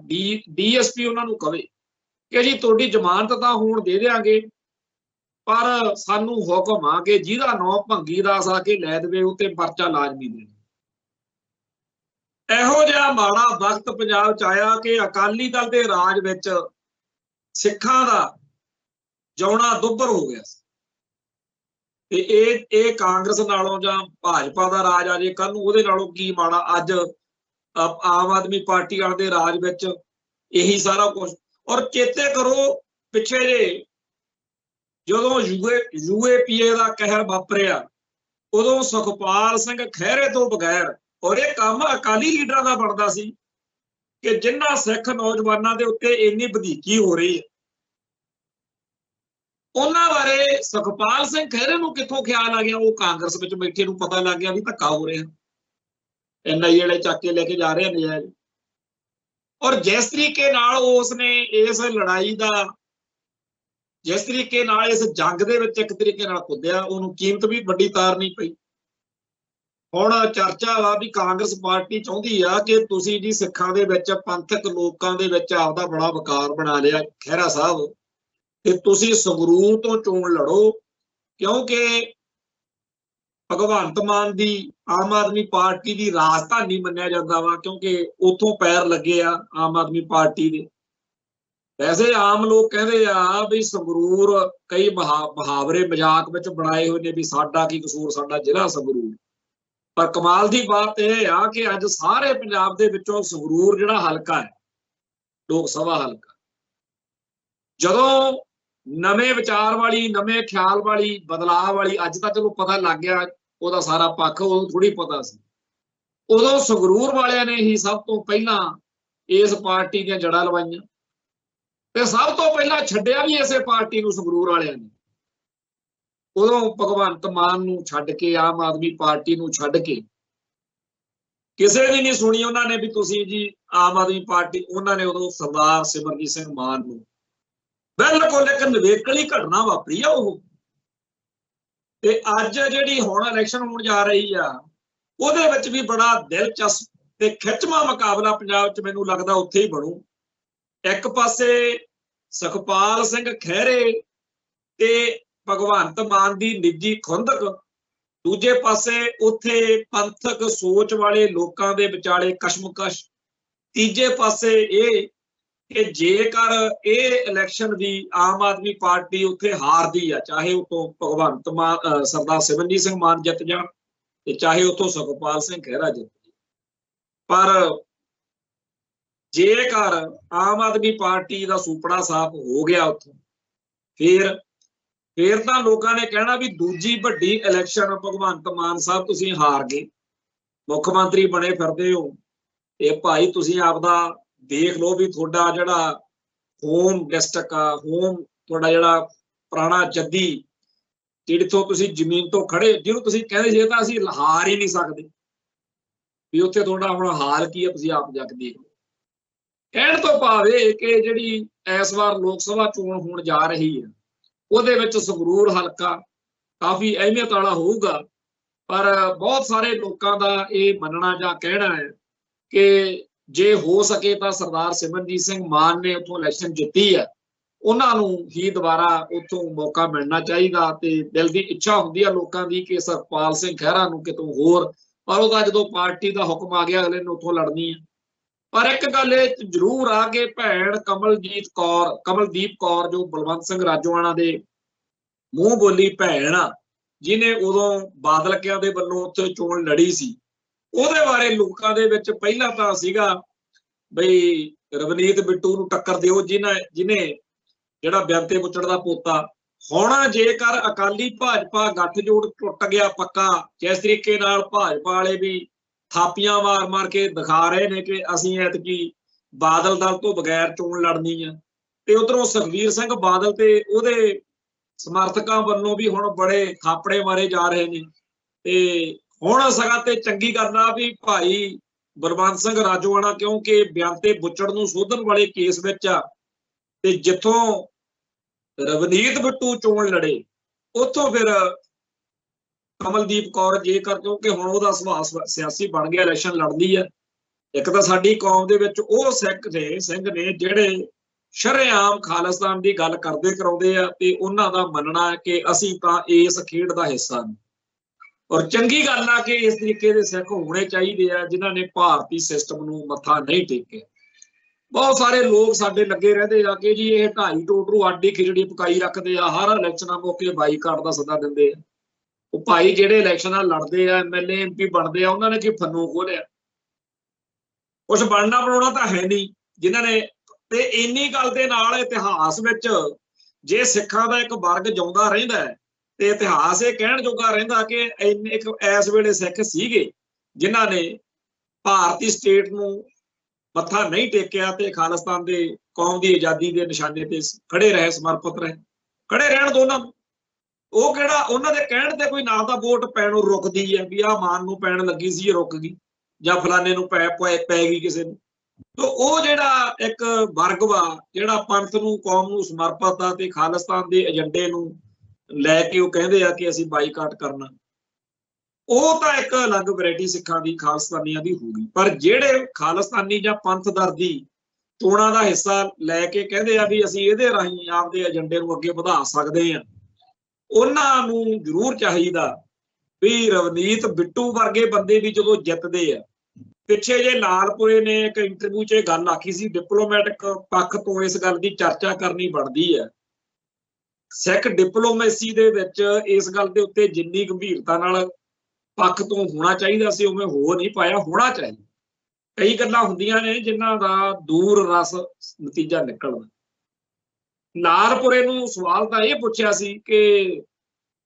Speaker 1: ਡੀਐਸਪੀ ਉਹਨਾਂ ਨੂੰ ਕਵੇ ਕਿ ਜੀ ਤੁਹਾਡੀ ਜ਼ਮਾਨਤ ਤਾਂ ਹੁਣ ਦੇ ਦਿਆਂਗੇ, ਪਰ ਸਾਨੂੰ ਹੁਕਮ ਆ ਕਿ ਜਿਹਦਾ ਨਾਂ ਭੰਗੀ ਦਾਸ ਆ ਕੇ ਲੈ ਦੇਵੇ ਉੱਤੇ ਪਰਚਾ ਲਾਜ਼ਮੀ ਦੇ। ਇਹੋ ਜਿਹਾ ਮਾੜਾ ਵਕਤ ਪੰਜਾਬ ਚ ਆਇਆ ਕਿ ਅਕਾਲੀ ਦਲ ਦੇ ਰਾਜ ਵਿੱਚ ਸਿੱਖਾਂ ਦਾ ਜਿਉਣਾ ਦੁੱਭਰ ਹੋ ਗਿਆ ਸੀ। ਤੇ ਇਹ ਕਾਂਗਰਸ ਨਾਲੋਂ ਜਾਂ ਭਾਜਪਾ ਦਾ ਰਾਜ ਆ ਜੇ ਕੱਲ ਨੂੰ, ਉਹਦੇ ਨਾਲੋਂ ਕੀ ਮਾੜਾ। ਅੱਜ ਆਮ ਆਦਮੀ ਪਾਰਟੀ ਵਾਲੇ ਦੇ ਰਾਜ ਵਿੱਚ ਇਹੀ ਸਾਰਾ ਕੁਝ। ਔਰ ਚੇਤੇ ਕਰੋ ਪਿੱਛੇ ਜੇ ਜਦੋਂ UAPA ਦਾ ਕਹਿਰ ਵਾਪਰਿਆ ਉਦੋਂ ਸੁਖਪਾਲ ਸਿੰਘ ਖਹਿਰੇ ਤੋਂ ਬਗੈਰ, ਔਰ ਇਹ ਕੰਮ ਅਕਾਲੀ ਲੀਡਰਾਂ ਦਾ ਬਣਦਾ ਸੀ ਕਿ ਜਿਨ੍ਹਾਂ ਸਿੱਖ ਨੌਜਵਾਨਾਂ ਦੇ ਉੱਤੇ ਇੰਨੀ ਵਧੀਕੀ ਹੋ ਰਹੀ ਹੈ, ਉਹਨਾਂ ਬਾਰੇ ਸੁਖਪਾਲ ਸਿੰਘ ਖਹਿਰੇ ਨੂੰ ਕਿੱਥੋਂ ਖਿਆਲ ਆ ਗਿਆ? ਉਹ ਕਾਂਗਰਸ ਵਿੱਚ ਬੈਠੇ ਨੂੰ ਪਤਾ ਲੱਗ ਗਿਆ ਵੀ ਧੱਕਾ ਹੋ ਰਿਹਾ, NIA ਵਾਲੇ ਚੱਕ ਕੇ ਲੈ ਕੇ ਜਾ ਰਹੇ ਨਜਾਇਜ਼। ਔਰ ਜਿਸ ਤਰੀਕੇ ਨਾਲ ਉਸਨੇ ਇਸ ਲੜਾਈ ਦਾ, ਜਿਸ ਤਰੀਕੇ ਨਾਲ ਇਸ ਜੰਗ ਦੇ ਵਿੱਚ ਇੱਕ ਤਰੀਕੇ ਨਾਲ ਕੁੱਦਿਆ, ਉਹਨੂੰ ਕੀਮਤ ਵੀ ਵੱਡੀ ਤਾਰਨੀ ਪਈ। ਹੁਣ ਚਰਚਾ ਵਾ ਵੀ ਕਾਂਗਰਸ ਪਾਰਟੀ ਚਾਹੁੰਦੀ ਆ ਕਿ ਤੁਸੀਂ ਜੀ ਸਿੱਖਾਂ ਦੇ ਵਿੱਚ, ਪੰਥਕ ਲੋਕਾਂ ਦੇ ਵਿੱਚ ਆਪਦਾ ਬੜਾ ਵਕਾਰ ਬਣਾ ਲਿਆ ਖਹਿਰਾ ਸਾਹਿਬ, ਤੇ ਤੁਸੀਂ ਸੰਗਰੂਰ ਤੋਂ ਚੋਣ ਲੜੋ, ਕਿਉਂਕਿ ਭਗਵੰਤ ਮਾਨ ਦੀ ਆਮ ਆਦਮੀ ਪਾਰਟੀ ਦੀ ਰਾਜਧਾਨੀ ਮੰਨਿਆ ਜਾਂਦਾ ਵਾ, ਕਿਉਂਕਿ ਉੱਥੋਂ ਪੈਰ ਲੱਗੇ ਆ ਆਮ ਆਦਮੀ ਪਾਰਟੀ ਦੇ। ਵੈਸੇ ਆਮ ਲੋਕ ਕਹਿੰਦੇ ਆ ਵੀ ਸੰਗਰੂਰ, ਕਈ ਮੁਹਾਵਰੇ ਮਜ਼ਾਕ ਵਿੱਚ ਬਣਾਏ ਹੋਏ ਨੇ ਵੀ ਸਾਡਾ ਕੀ ਕਸੂਰ, ਸਾਡਾ ਜ਼ਿਲ੍ਹਾ ਸੰਗਰੂਰ। ਪਰ ਕਮਾਲ ਦੀ ਬਾਤ ਇਹ ਆ ਕਿ ਅੱਜ ਸਾਰੇ ਪੰਜਾਬ ਦੇ ਵਿੱਚੋਂ ਸੰਗਰੂਰ ਜਿਹੜਾ ਹਲਕਾ ਹੈ, ਲੋਕ ਸਭਾ ਹਲਕਾ, ਜਦੋਂ ਨਵੇਂ ਵਿਚਾਰ ਵਾਲੀ, ਨਵੇਂ ਖਿਆਲ ਵਾਲੀ, ਬਦਲਾਅ ਵਾਲੀ, ਅੱਜ ਤਾਂ ਚਲੋ ਪਤਾ ਲੱਗ ਗਿਆ ਉਹਦਾ ਸਾਰਾ ਪੱਖ, ਉਹ ਥੋੜੀ ਪਤਾ ਸੀ। ਉਦੋਂ ਸੰਗਰੂਰ ਵਾਲਿਆਂ ਨੇ ਹੀ ਸਭ ਤੋਂ ਪਹਿਲਾਂ ਇਸ ਪਾਰਟੀ ਦੀਆਂ ਜੜ੍ਹਾਂ ਲਵਾਈਆਂ ਤੇ ਸਭ ਤੋਂ ਪਹਿਲਾਂ ਛੱਡਿਆ ਵੀ ਇਸੇ ਪਾਰਟੀ ਨੂੰ ਸੰਗਰੂਰ ਵਾਲਿਆਂ ਨੇ। ਉਦੋਂ ਭਗਵੰਤ ਮਾਨ ਨੂੰ ਛੱਡ ਕੇ, ਆਮ ਆਦਮੀ ਪਾਰਟੀ ਨੂੰ ਛੱਡ ਕੇ ਕਿਸੇ ਦੀ ਨਹੀਂ ਸੁਣੀ ਉਹਨਾਂ ਨੇ ਵੀ ਤੁਸੀਂ ਜੀ ਆਮ ਆਦਮੀ ਪਾਰਟੀ। ਉਹਨਾਂ ਨੇ ਉਦੋਂ ਸਰਦਾਰ ਸਿਮਰਜੀਤ ਸਿੰਘ ਮਾਨ ਨੂੰ ਬਿਲਕੁਲ ਇੱਕ ਨਿਵੇਕਲੀ ਘਟਨਾ ਵਾਪਰੀ ਆ ਉਹ। ਤੇ ਅੱਜ ਜਿਹੜੀ ਹੁਣ ਇਲੈਕਸ਼ਨ ਹੋਣ ਜਾ ਰਹੀ ਆ ਉਹਦੇ ਵਿੱਚ ਵੀ ਬੜਾ ਦਿਲਚਸਪ ਤੇ ਖਿੱਚਵਾਂ ਮੁਕਾਬਲਾ ਪੰਜਾਬ 'ਚ ਮੈਨੂੰ ਲੱਗਦਾ ਉੱਥੇ ਹੀ ਬਣੂ। ਇੱਕ ਪਾਸੇ ਸੁਖਪਾਲ ਸਿੰਘ ਖਹਿਰੇ ਤੇ ਭਗਵੰਤ ਮਾਨ ਦੀ ਨਿੱਜੀ ਖੁੰਦਕ, ਦੂਜੇ ਪਾਸੇ ਉੱਥੇ ਪੰਥਕ ਸੋਚ ਵਾਲੇ ਲੋਕਾਂ ਦੇ ਵਿਚਾਲੇ ਕਸ਼ਮਕਸ਼, ਤੀਜੇ ਪਾਸੇ ਇਹ ਕਿ ਜੇਕਰ ਇਹ ਇਲੈਕਸ਼ਨ ਦੀ ਆਮ ਆਦਮੀ ਪਾਰਟੀ ਉੱਥੇ ਹਾਰਦੀ ਆ, ਚਾਹੇ ਉਤੋਂ ਭਗਵੰਤ ਮਾਨ ਸਰਦਾਰ ਸਿਮਰਜੀਤ ਸਿੰਘ ਮਾਨ ਜਿੱਤ ਜਾਣ ਤੇ ਚਾਹੇ ਉੱਥੋਂ ਸੁਖਪਾਲ ਸਿੰਘ ਖਹਿਰਾ ਜਿੱਤ ਜਾਣ, ਪਰ ਜੇਕਰ ਆਮ ਆਦਮੀ ਪਾਰਟੀ ਦਾ ਸੁਪਨਾ ਸਾਫ਼ ਹੋ ਗਿਆ ਉੱਥੋਂ, ਫਿਰ ਤਾਂ ਲੋਕਾਂ ਨੇ ਕਹਿਣਾ ਵੀ ਦੂਜੀ ਵੱਡੀ ਇਲੈਕਸ਼ਨ ਭਗਵੰਤ ਮਾਨ ਸਾਹਿਬ ਤੁਸੀਂ ਹਾਰ ਗਏ, ਮੁੱਖ ਮੰਤਰੀ ਬਣੇ ਫਿਰਦੇ ਹੋ, ਇਹ ਭਾਈ ਤੁਸੀਂ ਆਪਦਾ ਦੇਖ ਲਓ ਵੀ ਤੁਹਾਡਾ ਜਿਹੜਾ ਹੋਮ ਡਿਸਟ੍ਰਿਕਟ ਆ, ਹੋਮ ਤੁਹਾਡਾ ਜਿਹੜਾ ਪੁਰਾਣਾ ਜੱਦੀ ਜਿਹੜੀ ਤੋਂ ਤੁਸੀਂ ਜ਼ਮੀਨ ਤੋਂ ਖੜੇ, ਜਿਹਨੂੰ ਤੁਸੀਂ ਕਹਿੰਦੇ ਸੀ ਤਾਂ ਅਸੀਂ ਹਾਰ ਹੀ ਨਹੀਂ ਸਕਦੇ, ਵੀ ਉੱਥੇ ਤੁਹਾਡਾ ਹੁਣ ਹਾਲ ਕੀ ਹੈ ਤੁਸੀਂ ਆਪ ਜਾ ਕੇ ਦੇਖ ਲਓ। ਕਹਿਣ ਤੋਂ ਭਾਵੇਂ ਕਿ ਜਿਹੜੀ ਇਸ ਵਾਰ ਲੋਕ ਸਭਾ ਚੋਣ ਹੋਣ ਜਾ ਰਹੀ ਹੈ ਉਹਦੇ ਵਿੱਚ ਸੰਗਰੂਰ ਹਲਕਾ ਕਾਫੀ ਅਹਿਮੀਅਤ ਵਾਲਾ ਹੋਊਗਾ, ਪਰ ਬਹੁਤ ਸਾਰੇ ਲੋਕਾਂ ਦਾ ਇਹ ਮੰਨਣਾ ਜਾਂ ਕਹਿਣਾ ਹੈ ਕਿ ਜੇ ਹੋ ਸਕੇ ਤਾਂ ਸਰਦਾਰ ਸਿਮਰਜੀਤ ਸਿੰਘ ਮਾਨ ਨੇ ਉੱਥੋਂ ਇਲੈਕਸ਼ਨ ਜਿੱਤੀ ਹੈ, ਉਹਨਾਂ ਨੂੰ ਹੀ ਦੁਬਾਰਾ ਉੱਥੋਂ ਮੌਕਾ ਮਿਲਣਾ ਚਾਹੀਦਾ। ਤੇ ਦਿਲ ਦੀ ਇੱਛਾ ਹੁੰਦੀ ਆ ਲੋਕਾਂ ਦੀ ਕਿ ਸੁਖਪਾਲ ਸਿੰਘ ਖਹਿਰਾ ਨੂੰ ਕਿਤੋਂ ਹੋਰ, ਪਰ ਉਹਦਾ ਜਦੋਂ ਪਾਰਟੀ ਦਾ ਹੁਕਮ ਆ ਗਿਆ ਅਗਲੇ ਨੂੰ ਉੱਥੋਂ ਲੜਨੀ ਹੈ। ਪਰ ਇੱਕ ਗੱਲ ਇਹ ਜ਼ਰੂਰ ਆ ਕਿ ਭੈਣ ਕਮਲਦੀਪ ਕੌਰ ਜੋ ਬਲਵੰਤ ਸਿੰਘ ਰਾਜੋਆਣਾ ਦੇ ਮੂੰਹ ਬੋਲੀ ਭੈਣ ਆ, ਜਿਹਨੇ ਉਦੋਂ ਬਾਦਲਕਿਆਂ ਦੇ ਵੱਲੋਂ ਉੱਥੇ ਚੋਣ ਲੜੀ ਸੀ, ਉਹਦੇ ਬਾਰੇ ਲੋਕਾਂ ਦੇ ਵਿੱਚ ਪਹਿਲਾਂ ਤਾਂ ਸੀਗਾ ਬਈ ਰਵਨੀਤ ਬਿੱਟੂ ਨੂੰ ਟੱਕਰ ਦਿਓ, ਜਿਹਨੇ ਜਿਹੜਾ ਬਿਆੰਤੇ ਬੁੱਚੜ ਦਾ ਪੋਤਾ। ਹੁਣ ਜੇਕਰ ਅਕਾਲੀ ਭਾਜਪਾ ਗੱਠਜੋੜ ਟੁੱਟ ਗਿਆ ਪੱਕਾ, ਜਿਸ ਤਰੀਕੇ ਨਾਲ ਭਾਜਪਾ ਵਾਲੇ ਵੀ ਥਾਪੀਆਂ ਮਾਰ ਕੇ ਦਿਖਾ ਰਹੇ ਨੇ ਕਿ ਅਸੀਂ ਐਤਕੀ ਬਾਦਲ ਦਲ ਤੋਂ ਬਗੈਰ ਚੋਣ ਲੜਨੀ ਆ, ਤੇ ਉਧਰੋਂ ਸੁਖਬੀਰ ਸਿੰਘ ਬਾਦਲ ਤੇ ਉਹਦੇ ਸਮਰਥਕਾਂ ਵੱਲੋਂ ਵੀ ਹੁਣ ਬੜੇ ਥਾਪੜੇ ਮਾਰੇ ਜਾ ਰਹੇ ਨੇ। ਤੇ ਹੁਣ ਸਗਾ ਤੇ ਚੰਗੀ ਕਰਨਾ ਵੀ ਭਾਈ ਬਲਵੰਤ ਸਿੰਘ ਰਾਜੋਆਣਾ, ਕਿਉਂਕਿ ਬਿਆੰਤੇ ਬੁੱਚੜ ਨੂੰ ਸੋਧਣ ਵਾਲੇ ਕੇਸ ਵਿੱਚ ਆ, ਤੇ ਜਿੱਥੋਂ ਰਵਨੀਤ ਬਿੱਟੂ ਚੋਣ ਲੜੇ ਉੱਥੋਂ ਫਿਰ ਕਮਲਦੀਪ ਕੌਰ ਜੇਕਰ, ਕਿਉਂਕਿ ਹੁਣ ਉਹਦਾ ਸੁਭਾਅ ਸਿਆਸੀ ਬਣ ਗਿਆ, ਇਲੈਕਸ਼ਨ ਲੜਦੀ ਹੈ। ਇੱਕ ਤਾਂ ਸਾਡੀ ਕੌਮ ਦੇ ਵਿੱਚ ਉਹ ਸਿੰਘ ਨੇ ਜਿਹੜੇ ਸ਼ਰੇਆਮ ਖਾਲਿਸਤਾਨ ਦੀ ਗੱਲ ਕਰਦੇ ਕਰਾਉਂਦੇ ਆ, ਤੇ ਉਹਨਾਂ ਦਾ ਮੰਨਣਾ ਹੈ ਕਿ ਅਸੀਂ ਤਾਂ ਇਸ ਖੇਡ ਦਾ ਹਿੱਸਾ ਨਹੀਂ। ਔਰ ਚੰਗੀ ਗੱਲ ਆ ਕਿ ਇਸ ਤਰੀਕੇ ਦੇ ਸਿੱਖ ਹੋਣੇ ਚਾਹੀਦੇ ਆ ਜਿਨ੍ਹਾਂ ਨੇ ਭਾਰਤੀ ਸਿਸਟਮ ਨੂੰ ਮੱਥਾ ਨਹੀਂ ਟੇਕਿਆ। ਬਹੁਤ ਸਾਰੇ ਲੋਕ ਸਾਡੇ ਲੱਗੇ ਰਹਿੰਦੇ ਆ ਕਿ ਜੀ ਇਹ ਢਾਈ ਟੋਟਰੂ ਆਡੀ ਖਿਚੜੀ ਪਕਾਈ ਰੱਖਦੇ ਆ, ਹਰ ਇਲੈਕਸ਼ਨਾਂ ਮੌਕੇ ਬਾਈਕਾਟ ਦਾ ਸੱਦਾ ਦਿੰਦੇ ਆ। ਉਹ ਭਾਈ ਜਿਹੜੇ ਇਲੈਕਸ਼ਨਾਂ ਲੜਦੇ ਆ, ਐਮਐਲਏ ਐਮਪੀ ਬਣਦੇ ਆ, ਉਹਨਾਂ ਨੇ ਕੀ ਫੰਨੂ ਖੋਲਿਆ? ਕੁਛ ਬਣਨਾ ਬਣਾਉਣਾ ਤਾਂ ਹੈ ਨਹੀਂ ਜਿਨ੍ਹਾਂ ਨੇ। ਤੇ ਇੰਨੀ ਗੱਲ ਦੇ ਨਾਲ ਇਤਿਹਾਸ ਵਿੱਚ ਜੇ ਸਿੱਖਾਂ ਦਾ ਇੱਕ ਵਰਗ ਜਿਉਂਦਾ ਰਹਿੰਦਾ ਹੈ ਤੇ ਇਤਿਹਾਸ ਇਹ ਕਹਿਣ ਜੋਗਾ ਰਹਿੰਦਾ ਕਿ ਇਸ ਵੇਲੇ ਸਿੱਖ ਸੀਗੇ ਜਿਨ੍ਹਾਂ ਨੇ ਭਾਰਤੀ ਸਟੇਟ ਨੂੰ ਮੱਥਾ ਨਹੀਂ ਟੇਕਿਆ ਤੇ ਖਾਲਿਸਤਾਨ ਦੇ ਕੌਮ ਦੀ ਆਜ਼ਾਦੀ ਦੇ ਨਿਸ਼ਾਨੇ ਤੇ ਖੜੇ ਰਹੇ, ਸਮਰਪਿਤ ਰਹੇ। ਖੜੇ ਰਹਿਣ ਦੋ ਉਹਨਾਂ ਨੂੰ। ਉਹ ਕਿਹੜਾ ਉਹਨਾਂ ਦੇ ਕਹਿਣ ਤੇ ਕੋਈ ਨਾ ਤਾਂ ਵੋਟ ਪੈਣੋਂ ਰੁਕਦੀ ਹੈ ਵੀ ਆਹ ਮਾਨ ਨੂੰ ਪੈਣ ਲੱਗੀ ਸੀ ਰੁਕ ਗਈ, ਜਾਂ ਫਲਾਣੇ ਨੂੰ ਪੈ ਗਈ ਕਿਸੇ ਨੂੰ। ਤੋ ਉਹ ਜਿਹੜਾ ਇੱਕ ਵਰਗ ਵਾ ਜਿਹੜਾ ਪੰਥ ਨੂੰ ਕੌਮ ਨੂੰ ਸਮਰਪਿਤ ਆ ਤੇ ਖਾਲਿਸਤਾਨ ਦੇ ਏਜੰਡੇ ਨੂੰ ਲੈ ਕੇ ਉਹ ਕਹਿੰਦੇ ਆ ਕਿ ਅਸੀਂ ਬਾਈਕਾਟ ਕਰਨਾ, ਉਹ ਤਾਂ ਇੱਕ ਅਲੱਗ ਵੈਰਾਈਟੀ ਸਿੱਖਾਂ ਦੀ ਖਾਲਿਸਤਾਨੀਆਂ ਦੀ ਹੋਊਗੀ। ਪਰ ਜਿਹੜੇ ਖਾਲਿਸਤਾਨੀ ਜਾਂ ਪੰਥ ਦਰਦੀ ਚੋਣਾਂ ਦਾ ਹਿੱਸਾ ਲੈ ਕੇ ਕਹਿੰਦੇ ਆ ਵੀ ਅਸੀਂ ਇਹਦੇ ਰਾਹੀਂ ਆਪਦੇ ਏਜੰਡੇ ਨੂੰ ਅੱਗੇ ਵਧਾ ਸਕਦੇ ਆ, ਉਹਨਾਂ ਨੂੰ ਜ਼ਰੂਰ ਚਾਹੀਦਾ ਵੀ ਰਵਨੀਤ ਬਿੱਟੂ ਵਰਗੇ ਬੰਦੇ ਵੀ ਜਦੋਂ ਜਿੱਤਦੇ ਆ। ਪਿੱਛੇ ਜੇ ਲਾਲਪੁਰੇ ਨੇ ਇੱਕ ਇੰਟਰਵਿਊ 'ਚ ਇਹ ਗੱਲ ਆਖੀ ਸੀ, ਡਿਪਲੋਮੈਟਿਕ ਪੱਖ ਤੋਂ ਇਸ ਗੱਲ ਦੀ ਚਰਚਾ ਕਰਨੀ ਬਣਦੀ ਹੈ। ਸਿੱਖ ਡਿਪਲੋਮੇਸੀ ਦੇ ਵਿੱਚ ਇਸ ਗੱਲ ਦੇ ਉੱਤੇ ਜਿੰਨੀ ਗੰਭੀਰਤਾ ਨਾਲ ਪੱਖ ਤੋਂ ਹੋਣਾ ਚਾਹੀਦਾ ਸੀ ਉਵੇਂ ਹੋ ਨਹੀਂ ਪਾਇਆ, ਹੋਣਾ ਚਾਹੀਦਾ। ਕਈ ਗੱਲਾਂ ਹੁੰਦੀਆਂ ਨੇ ਜਿਨ੍ਹਾਂ ਦਾ ਦੂਰ ਰਸ ਨਤੀਜਾ ਨਿਕਲਦਾ। ਲਾਲਪੁਰੇ ਨੂੰ ਸਵਾਲ ਤਾਂ ਇਹ ਪੁੱਛਿਆ ਸੀ ਕਿ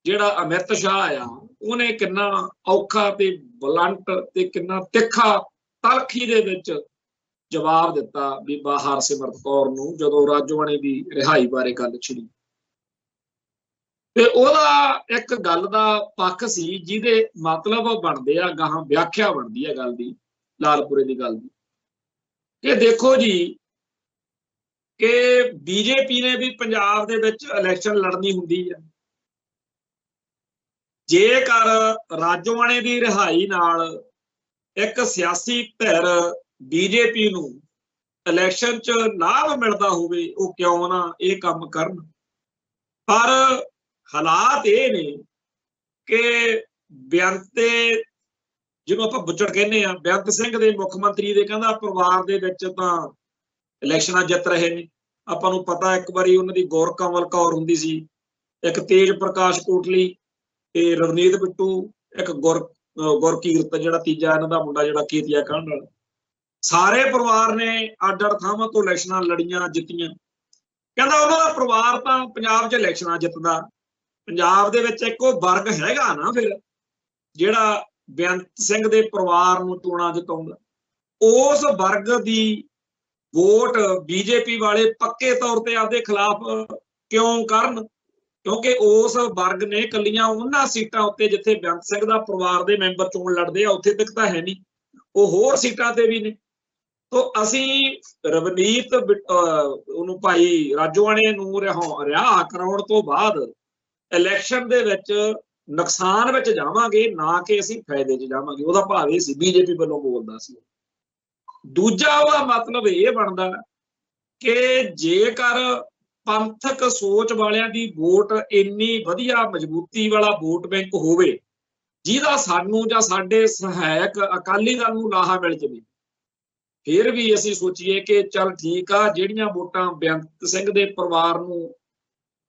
Speaker 1: ਜਿਹੜਾ ਅਮਿਤ ਸ਼ਾਹ ਆ ਉਹਨੇ ਕਿੰਨਾ ਔਖਾ ਤੇ ਬਲੰਟ ਤੇ ਕਿੰਨਾ ਤਿੱਖਾ ਤਲਖੀ ਦੇ ਵਿੱਚ ਜਵਾਬ ਦਿੱਤਾ ਬੀਬਾ ਹਰਸਿਮਰਤ ਕੌਰ ਨੂੰ ਜਦੋਂ ਰਾਜੋਆਣੇ ਦੀ ਰਿਹਾਈ ਬਾਰੇ ਗੱਲ ਛਿੜੀ। ਤੇ ਉਹਦਾ ਇੱਕ ਗੱਲ ਦਾ ਪੱਖ ਸੀ ਜਿਹਦੇ ਮਤਲਬ ਬਣਦੇ ਆ ਗਾਹਾਂ ਵਿਆਖਿਆ ਬਣਦੀ ਹੈ ਗੱਲ ਦੀ, ਲਾਲਪੁਰੇ ਦੀ ਗੱਲ ਦੀ, ਕਿ ਦੇਖੋ ਜੀ ਕਿ ਬੀਜੇਪੀ ਨੇ ਵੀ ਪੰਜਾਬ ਦੇ ਵਿੱਚ ਇਲੈਕਸ਼ਨ ਲੜਨੀ ਹੁੰਦੀ ਹੈ। ਜੇਕਰ ਰਾਜੋਆਣੇ ਦੀ ਰਿਹਾਈ ਨਾਲ ਇੱਕ ਸਿਆਸੀ ਧਿਰ ਬੀਜੇਪੀ ਨੂੰ ਇਲੈਕਸ਼ਨ 'ਚ ਲਾਭ ਮਿਲਦਾ ਹੋਵੇ, ਉਹ ਕਿਉਂ ਨਾ ਇਹ ਕੰਮ ਕਰਨ। ਪਰ ਹਾਲਾਤ ਇਹ ਨੇ ਕਿ ਬੇਅੰਤ, ਜਿਹਨੂੰ ਆਪਾਂ ਬੁੱਚੜ ਕਹਿੰਦੇ ਆ, ਬੇਅੰਤ ਸਿੰਘ ਦੇ ਮੁੱਖ ਮੰਤਰੀ ਦੇ ਕਹਿੰਦਾ ਪਰਿਵਾਰ ਦੇ ਵਿੱਚ ਤਾਂ ਇਲੈਕਸ਼ਨਾਂ ਜਿੱਤ ਰਹੇ ਨੇ। ਆਪਾਂ ਨੂੰ ਪਤਾ ਇੱਕ ਵਾਰੀ ਉਹਨਾਂ ਦੀ ਗੁਰਕਮਲ ਕੌਰ ਹੁੰਦੀ ਸੀ, ਇੱਕ ਤੇਜ ਪ੍ਰਕਾਸ਼ ਕੋਟਲੀ ਤੇ ਰਵਨੀਤ ਬਿੱਟੂ, ਇੱਕ ਗੁਰਕੀਰਤ ਜਿਹੜਾ ਤੀਜਾ ਇਹਨਾਂ ਦਾ ਮੁੰਡਾ ਜਿਹੜਾ ਕੇਤੀਆ ਕਾਂਡ ਵਾਲਾ। ਸਾਰੇ ਪਰਿਵਾਰ ਨੇ ਅੱਡ ਅੱਡ ਥਾਵਾਂ ਤੋਂ ਇਲੈਕਸ਼ਨਾਂ ਲੜੀਆਂ, ਜਿੱਤੀਆਂ। ਕਹਿੰਦਾ ਉਹਨਾਂ ਦਾ ਪਰਿਵਾਰ ਤਾਂ ਪੰਜਾਬ 'ਚ ਇਲੈਕਸ਼ਨਾਂ ਜਿੱਤਦਾ। ਪੰਜਾਬ ਦੇ ਵਿੱਚ ਇੱਕੋ ਵਰਗ ਹੈਗਾ ਨਾ ਫਿਰ ਜਿਹੜਾ ਬੇਅੰਤ ਸਿੰਘ ਦੇ ਪਰਿਵਾਰ ਨੂੰ ਚੋਣਾਂ ਜਿਤਾਉਂਦਾ। ਉਸ ਵਰਗ ਦੀ ਵੋਟ ਬੀਜੇਪੀ ਵਾਲੇ ਪੱਕੇ ਤੌਰ ਤੇ ਆਪਦੇ ਖਿਲਾਫ ਕਿਉਂ ਕਰਨ? ਕਿਉਂਕਿ ਉਸ ਵਰਗ ਨੇ ਕੱਲੀਆਂ ਉਹਨਾਂ ਸੀਟਾਂ ਉੱਤੇ ਜਿੱਥੇ ਬੇਅੰਤ ਸਿੰਘ ਦਾ ਪਰਿਵਾਰ ਦੇ ਮੈਂਬਰ ਚੋਣ ਲੜਦੇ ਆ ਉੱਥੇ ਤੱਕ ਤਾਂ ਹੈ ਨਹੀਂ, ਉਹ ਹੋਰ ਸੀਟਾਂ ਤੇ ਵੀ ਨੇ। ਤੋ ਅਸੀਂ ਰਵਨੀਤ ਉਹਨੂੰ ਭਾਈ ਰਾਜੋਆਣੇ ਨੂੰ ਰਿਹਾ ਕਰਾਉਣ ਤੋਂ ਬਾਅਦ ਇਲੈਕਸ਼ਨ ਦੇ ਵਿੱਚ ਨੁਕਸਾਨ ਵਿੱਚ ਜਾਵਾਂਗੇ, ਨਾ ਕਿ ਅਸੀਂ ਫਾਇਦੇ 'ਚ ਜਾਵਾਂਗੇ। ਉਹਦਾ ਭਾਵ ਇਹ ਸੀ, ਬੀਜੇਪੀ ਵੱਲੋਂ ਬੋਲਦਾ ਸੀ। ਦੂਜਾ ਉਹਦਾ ਮਤਲਬ ਇਹ ਬਣਦਾ ਕਿ ਜੇਕਰ ਪੰਥਕ ਸੋਚ ਵਾਲਿਆਂ ਦੀ ਵੋਟ ਇੰਨੀ ਵਧੀਆ ਮਜ਼ਬੂਤੀ ਵਾਲਾ ਵੋਟ ਬੈਂਕ ਹੋਵੇ ਜਿਹਦਾ ਸਾਨੂੰ ਜਾਂ ਸਾਡੇ ਸਹਾਇਕ ਅਕਾਲੀ ਦਲ ਨੂੰ ਲਾਹਾ ਮਿਲ ਜਾਵੇ, ਫਿਰ ਵੀ ਅਸੀਂ ਸੋਚੀਏ ਕਿ ਚੱਲ ਠੀਕ ਆ, ਜਿਹੜੀਆਂ ਵੋਟਾਂ ਬੇਅੰਤ ਸਿੰਘ ਦੇ ਪਰਿਵਾਰ ਨੂੰ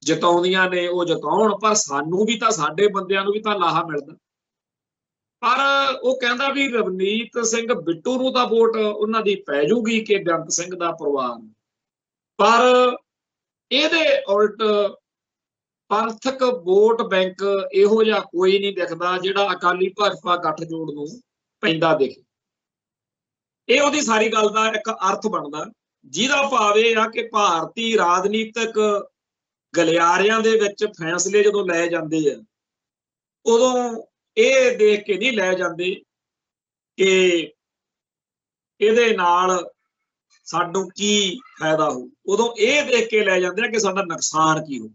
Speaker 1: ਜਿਤਾਉਂਦੀਆਂ ਨੇ ਉਹ ਜਿਤਾਉਣ, ਪਰ ਸਾਨੂੰ ਵੀ ਤਾਂ, ਸਾਡੇ ਬੰਦਿਆਂ ਨੂੰ ਵੀ ਤਾਂ ਲਾਹਾ ਮਿਲਦਾ। ਪਰ ਉਹ ਕਹਿੰਦਾ ਵੀ ਰਵਨੀਤ ਸਿੰਘ ਬਿੱਟੂ ਨੂੰ ਤਾਂ ਵੋਟ ਉਹਨਾਂ ਦੀ ਪੈ ਜੂਗੀ ਕਿ ਬੇਅੰਤ ਸਿੰਘ ਦਾ ਪਰਿਵਾਰ, ਪਰ ਇਹਦੇ ਉਲਟ ਪੰਥਕ ਵੋਟ ਬੈਂਕ ਇਹੋ ਜਿਹਾ ਕੋਈ ਨਹੀਂ ਦਿਖਦਾ ਜਿਹੜਾ ਅਕਾਲੀ ਭਾਜਪਾ ਗੱਠਜੋੜ ਨੂੰ ਪੈਂਦਾ ਦਿਖੇ। ਇਹ ਉਹਦੀ ਸਾਰੀ ਗੱਲ ਦਾ ਇੱਕ ਅਰਥ ਬਣਦਾ, ਜਿਹਦਾ ਭਾਵ ਇਹ ਆ ਕਿ ਭਾਰਤੀ ਰਾਜਨੀਤਿਕ ਗਲਿਆਰਿਆਂ ਦੇ ਵਿੱਚ ਫੈਸਲੇ ਜਦੋਂ ਲਏ ਜਾਂਦੇ ਆ, ਉਦੋਂ ਇਹ ਦੇਖ ਕੇ ਨਹੀਂ ਲਏ ਜਾਂਦੇ ਕਿ ਇਹਦੇ ਨਾਲ ਸਾਨੂੰ ਕੀ ਫਾਇਦਾ ਹੋਊ, ਉਦੋਂ ਇਹ ਦੇਖ ਕੇ ਲੈ ਜਾਂਦੇ ਆ ਕਿ ਸਾਡਾ ਨੁਕਸਾਨ ਕੀ ਹੋਊ।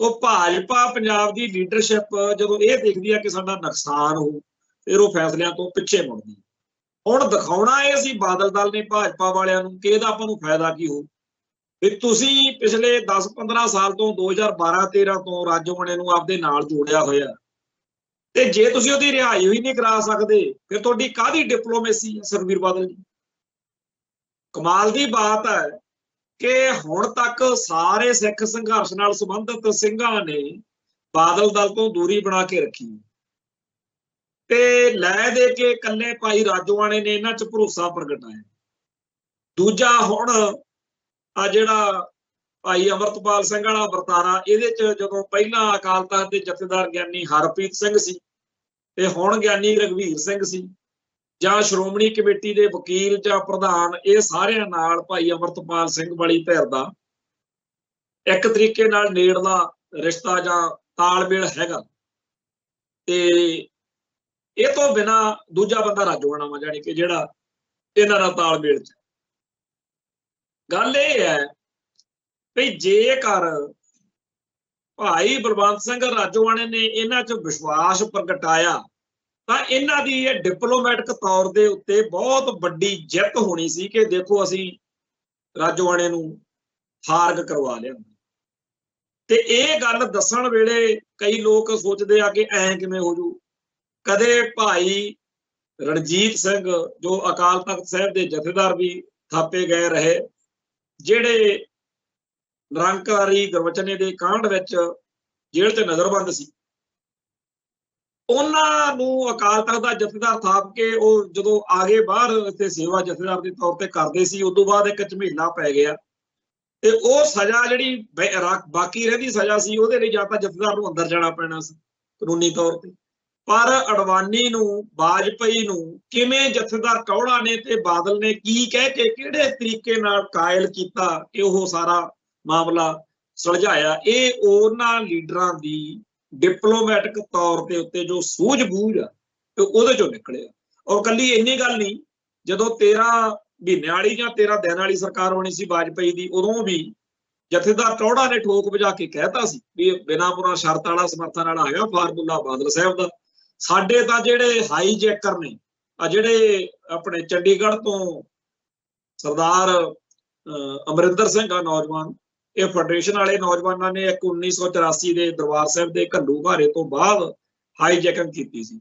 Speaker 1: ਉਹ ਭਾਜਪਾ ਪੰਜਾਬ ਦੀ ਲੀਡਰਸ਼ਿਪ ਜਦੋਂ ਇਹ ਦੇਖਦੀ ਆ ਕਿ ਸਾਡਾ ਨੁਕਸਾਨ ਹੋਊ, ਫਿਰ ਉਹ ਫੈਸਲਿਆਂ ਤੋਂ ਪਿੱਛੇ ਮੁੜਦੀ। ਹੁਣ ਦਿਖਾਉਣਾ ਇਹ ਸੀ ਬਾਦਲ ਦਲ ਨੇ ਭਾਜਪਾ ਵਾਲਿਆਂ ਨੂੰ ਕਿ ਇਹਦਾ ਆਪਾਂ ਨੂੰ ਫਾਇਦਾ ਕੀ ਹੋਊ। ਵੀ ਤੁਸੀਂ ਪਿਛਲੇ 10-15 ਸਾਲ ਤੋਂ 2012-13 ਤੋਂ ਰਾਜੋਆਣੇ ਨੂੰ ਆਪਦੇ ਨਾਲ ਜੋੜਿਆ ਹੋਇਆ, ਤੇ ਜੇ ਤੁਸੀਂ ਉਹਦੀ ਰਿਹਾਈ ਹੀ ਨਹੀਂ ਕਰਾ ਸਕਦੇ, ਫਿਰ ਤੁਹਾਡੀ ਕਾਹਦੀ ਡਿਪਲੋਮੇਸੀ ਹੈ ਸੁਖਬੀਰ ਬਾਦਲ ਜੀ? ਕਮਾਲ ਦੀ ਬਾਤ ਹੈ ਕਿ ਹੁਣ ਤੱਕ ਸਾਰੇ ਸਿੱਖ ਸੰਘਰਸ਼ ਨਾਲ ਸੰਬੰਧਿਤ ਸਿੰਘਾਂ ਨੇ ਬਾਦਲ ਦਲ ਤੋਂ ਦੂਰੀ ਬਣਾ ਕੇ ਰੱਖੀ, ਤੇ ਲੈ ਦੇ ਕੇ ਇਕੱਲੇ ਭਾਈ ਰਾਜੋਆਣੇ ਨੇ ਇਹਨਾਂ 'ਚ ਭਰੋਸਾ ਪ੍ਰਗਟਾਇਆ। ਦੂਜਾ ਹੁਣ ਆ ਜਿਹੜਾ ਭਾਈ ਅਮਰਤਪਾਲ ਸਿੰਘ ਵਾਲਾ ਵਰਤਾਰਾ, ਇਹਦੇ 'ਚ ਜਦੋਂ ਪਹਿਲਾਂ ਅਕਾਲ ਤਖਤ ਦੇ ਜਥੇਦਾਰ ਗਿਆਨੀ ਹਰਪ੍ਰੀਤ ਸਿੰਘ ਸੀ ਤੇ ਹੁਣ ਗਿਆਨੀ ਰਘਵੀਰ ਸਿੰਘ ਸੀ, ਜਾਂ ਸ਼੍ਰੋਮਣੀ ਕਮੇਟੀ ਦੇ ਵਕੀਲ ਜਾਂ ਪ੍ਰਧਾਨ, ਇਹ ਸਾਰਿਆਂ ਨਾਲ ਭਾਈ ਅਮਰਤਪਾਲ ਸਿੰਘ ਵਾਲੀ ਧਿਰ ਦਾ ਇੱਕ ਤਰੀਕੇ ਨਾਲ ਨੇੜਲਾ ਰਿਸ਼ਤਾ ਜਾਂ ਤਾਲਮੇਲ ਹੈਗਾ। ਤੇ ਇਹ ਤੋਂ ਬਿਨਾਂ ਦੂਜਾ ਬੰਦਾ ਰਾਜੋਆਣਾ ਵਾ, ਜਾਣੀ ਕਿ ਜਿਹੜਾ ਇਹਨਾਂ ਦਾ ਤਾਲਮੇਲ 'ਚ। ਗੱਲ ਇਹ ਹੈ ਵੀ ਜੇਕਰ ਭਾਈ ਬਲਵੰਤ ਸਿੰਘ ਰਾਜੋਆਣੇ ਨੇ ਇਹਨਾਂ 'ਚ ਵਿਸ਼ਵਾਸ ਪ੍ਰਗਟਾਇਆ ਤਾਂ ਇਹਨਾਂ ਦੀ ਇਹ ਡਿਪਲੋਮੈਟਿਕ ਤੌਰ ਦੇ ਉੱਤੇ ਬਹੁਤ ਵੱਡੀ ਜਿੱਤ ਹੋਣੀ ਸੀ ਕਿ ਦੇਖੋ ਅਸੀਂ ਰਾਜੋਆਣੇ ਨੂੰ ਫਾਰਗ ਕਰਵਾ ਲਿਆ। ਤੇ ਇਹ ਗੱਲ ਦੱਸਣ ਵੇਲੇ ਕਈ ਲੋਕ ਸੋਚਦੇ ਆ ਕਿ ਐਂ ਕਿਵੇਂ ਹੋ ਜੂ। ਕਦੇ ਭਾਈ ਰਣਜੀਤ ਸਿੰਘ ਜੋ ਅਕਾਲ ਤਖਤ ਸਾਹਿਬ ਦੇ ਜਥੇਦਾਰ ਵੀ ਥਾਪੇ ਗਏ ਰਹੇ, ਜਿਹੜੇ ਨਿਰੰਕਾਰੀ ਗੁਰਬਚਨੇ ਦੇ ਕਾਂਡ ਵਿੱਚ ਜੇਲ੍ਹ 'ਚ ਨਜ਼ਰਬੰਦ ਸੀ, ਉਹਨਾਂ ਨੂੰ ਅਕਾਲ ਤਖਤ ਦਾ ਜਥੇਦਾਰ ਥਾਪ ਕੇ ਉਹ ਜਦੋਂ ਆ ਗਏ ਬਾਹਰ ਇੱਥੇ ਸੇਵਾ ਜਥੇਦਾਰ ਦੇ ਤੌਰ ਤੇ ਕਰਦੇ ਸੀ, ਉਦੋਂ ਬਾਅਦ ਇੱਕ ਝਮੇਲਾ ਪੈ ਗਿਆ ਤੇ ਉਹ ਸਜ਼ਾ ਜਿਹੜੀ ਬਾਕੀ ਰਹਿੰਦੀ ਸਜ਼ਾ ਸੀ ਉਹਦੇ ਲਈ ਜਾਂ ਤਾਂ ਜਥੇਦਾਰ ਨੂੰ ਅੰਦਰ ਜਾਣਾ ਪੈਣਾ ਸੀ ਕਾਨੂੰਨੀ ਤੌਰ ਤੇ, पर अडवाणी नूं वाजपेयी नूं किवें जथेदार टौड़ा ने ते बादल ने की कह के किहड़े तरीके नाल कायल कीता कि ओह सारा मामला सुलझाया, ये उन्हां लीडरां दी डिप्लोमैटिक तौर के उत्ते जो सूझ-बूझ आ ਉਹਦੇ ਚੋਂ ਨਿਕਲਿਆ। और कल्ली इन्नी गल नहीं, ਜਦੋਂ 13 ਮਹੀਨਿਆਂ ਵਾਲੀ ਜਾਂ 13 ਦਿਨ ਵਾਲੀ ਸਰਕਾਰ ਬਣੀ ਸੀ ਵਾਜਪਾਈ ਦੀ, ਉਦੋਂ ਵੀ ਜਥੇਦਾਰ ਟੌੜਾ ਨੇ ਠੋਕ ਵਜਾ ਕੇ ਕਹਿਤਾ ਸੀ ਵੀ ਬਿਨਾਂ ਪੁਰਾ ਸ਼ਰਤ ਵਾਲਾ ਸਮਰਥਨ ਵਾਲਾ ਹੈਗਾ ਫਾਰਮੂਲਾ ਬਾਦਲ ਸਾਹਿਬ ਦਾ। ਸਾਡੇ ਤਾਂ ਜਿਹੜੇ ਹਾਈਜੈਕਰ ਨੇ ਆ ਜਿਹੜੇ ਆਪਣੇ ਚੰਡੀਗੜ੍ਹ ਤੋਂ ਸਰਦਾਰ ਅਮਰਿੰਦਰ ਸਿੰਘ ਆ ਨੌਜਵਾਨ, ਇਹ ਫੈਡਰੇਸ਼ਨ ਵਾਲੇ ਨੌਜਵਾਨਾਂ ਨੇ ਇੱਕ 1984 ਦੇ ਦਰਬਾਰ ਸਾਹਿਬ ਦੇ ਘੱਲੂ ਘਾਰੇ ਤੋਂ ਬਾਅਦ ਹਾਈਜੈਕਿੰਗ ਕੀਤੀ ਸੀ।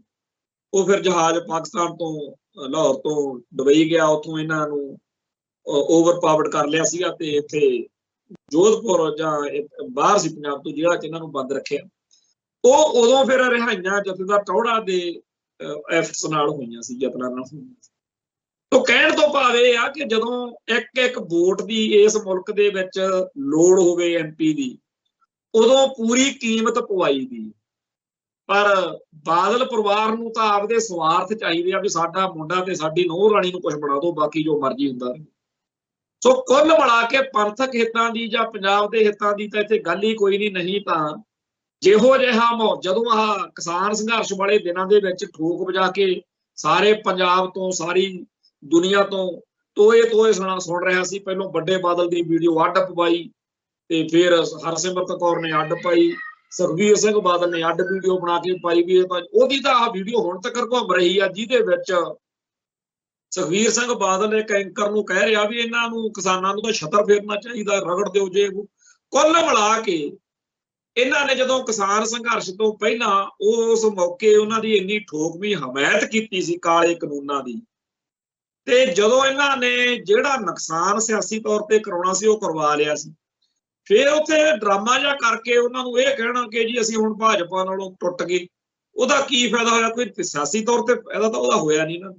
Speaker 1: ਉਹ ਫਿਰ ਜਹਾਜ਼ ਪਾਕਿਸਤਾਨ ਤੋਂ ਲਾਹੌਰ ਤੋਂ ਦੁਬਈ ਗਿਆ, ਉੱਥੋਂ ਇਹਨਾਂ ਨੂੰ ਓਵਰਪਾਵਰਡ ਕਰ ਲਿਆ ਸੀਗਾ ਤੇ ਇੱਥੇ ਜੋਧਪੁਰ ਜਾਂ ਬਾਹਰ ਸੀ ਪੰਜਾਬ ਤੋਂ ਜਿਹੜਾ ਚ ਇਹਨਾਂ ਨੂੰ ਬੰਦ ਰੱਖਿਆ। ਉਹ ਉਦੋਂ ਫਿਰ ਰਿਹਾਈਆਂ ਜਥੇਦਾਰ ਟੌੜਾ ਦੇ ਐਫਟਸ ਨਾਲ ਹੋਈਆਂ ਸੀ, ਯਤਨਾਂ ਨਾਲ ਹੋਈਆਂ ਸੀ। ਤੋ ਕਹਿਣ ਤੋਂ ਭਾਵ ਇਹ ਆ ਕਿ ਜਦੋਂ ਇੱਕ ਇੱਕ ਵੋਟ ਦੀ ਇਸ ਮੁਲਕ ਦੇ ਵਿੱਚ ਲੋੜ ਹੋਵੇ ਐਮਪੀ ਦੀ, ਉਦੋਂ ਪੂਰੀ ਕੀਮਤ ਪਵਾਈ ਦੀ। पर बादल परिवार नूं तां आपदे स्वार्थ चाहिए भी साडा मुंडा ते साडी नूंह राणी नूं कुछ बना दो, बाकी जो मर्जी हुंदा रहे। सो कुल मिला के पंथक हितां दी जां पंजाब दे हितां दी तां इत्थे गल ही कोई नहीं तां जिहो जिहा जदों आह किसान संघर्ष वाले दिनां दे विच ठोक वजा के सारे पंजाब तो सारी दुनिया तो टोए सुन रहा सी। पहलों बड़े बादल दी वीडियो अड्ड पवाई ते फिर हरसिमरत कौर ने अड्ड पाई, सुखबीर सिंह बादल ने अड्ड वीडियो बना के पाई भी ओहदी तां आह वीडियो हुण तक घुम रही है, जिहदे विच सुखबीर सिंह बादल एक एंकर नूं कह रहा भी इन्हां नूं किसानां नूं तां छत्तर फेरना चाहिए, रगड़ दिओ जे। कुल मिला के इन्हां ने जदों किसान संघर्ष तो पहलां उस मौके उन्हां दी इन्नी ठोकवीं हमायत कीती सी काले कानूनां दी, ते जदों इन्हां ने जिहड़ा नुकसान सियासी तौर ते कराउणा सी ओह करवा लिया सी। फिर उत्थे ड्रामा जिहा करके उन्हां नूं इह कहना कि जी असीं हुण भाजपा नालों टुट गए, ਉਹਦਾ ਕੀ ਫਾਇਦਾ ਹੋਇਆ? ਕੋਈ ਸਿਆਸੀ ਤੌਰ ਤੇ ਫਾਇਦਾ ਤਾਂ ਉਹਦਾ ਹੋਇਆ ਨਹੀਂ ਨਾ।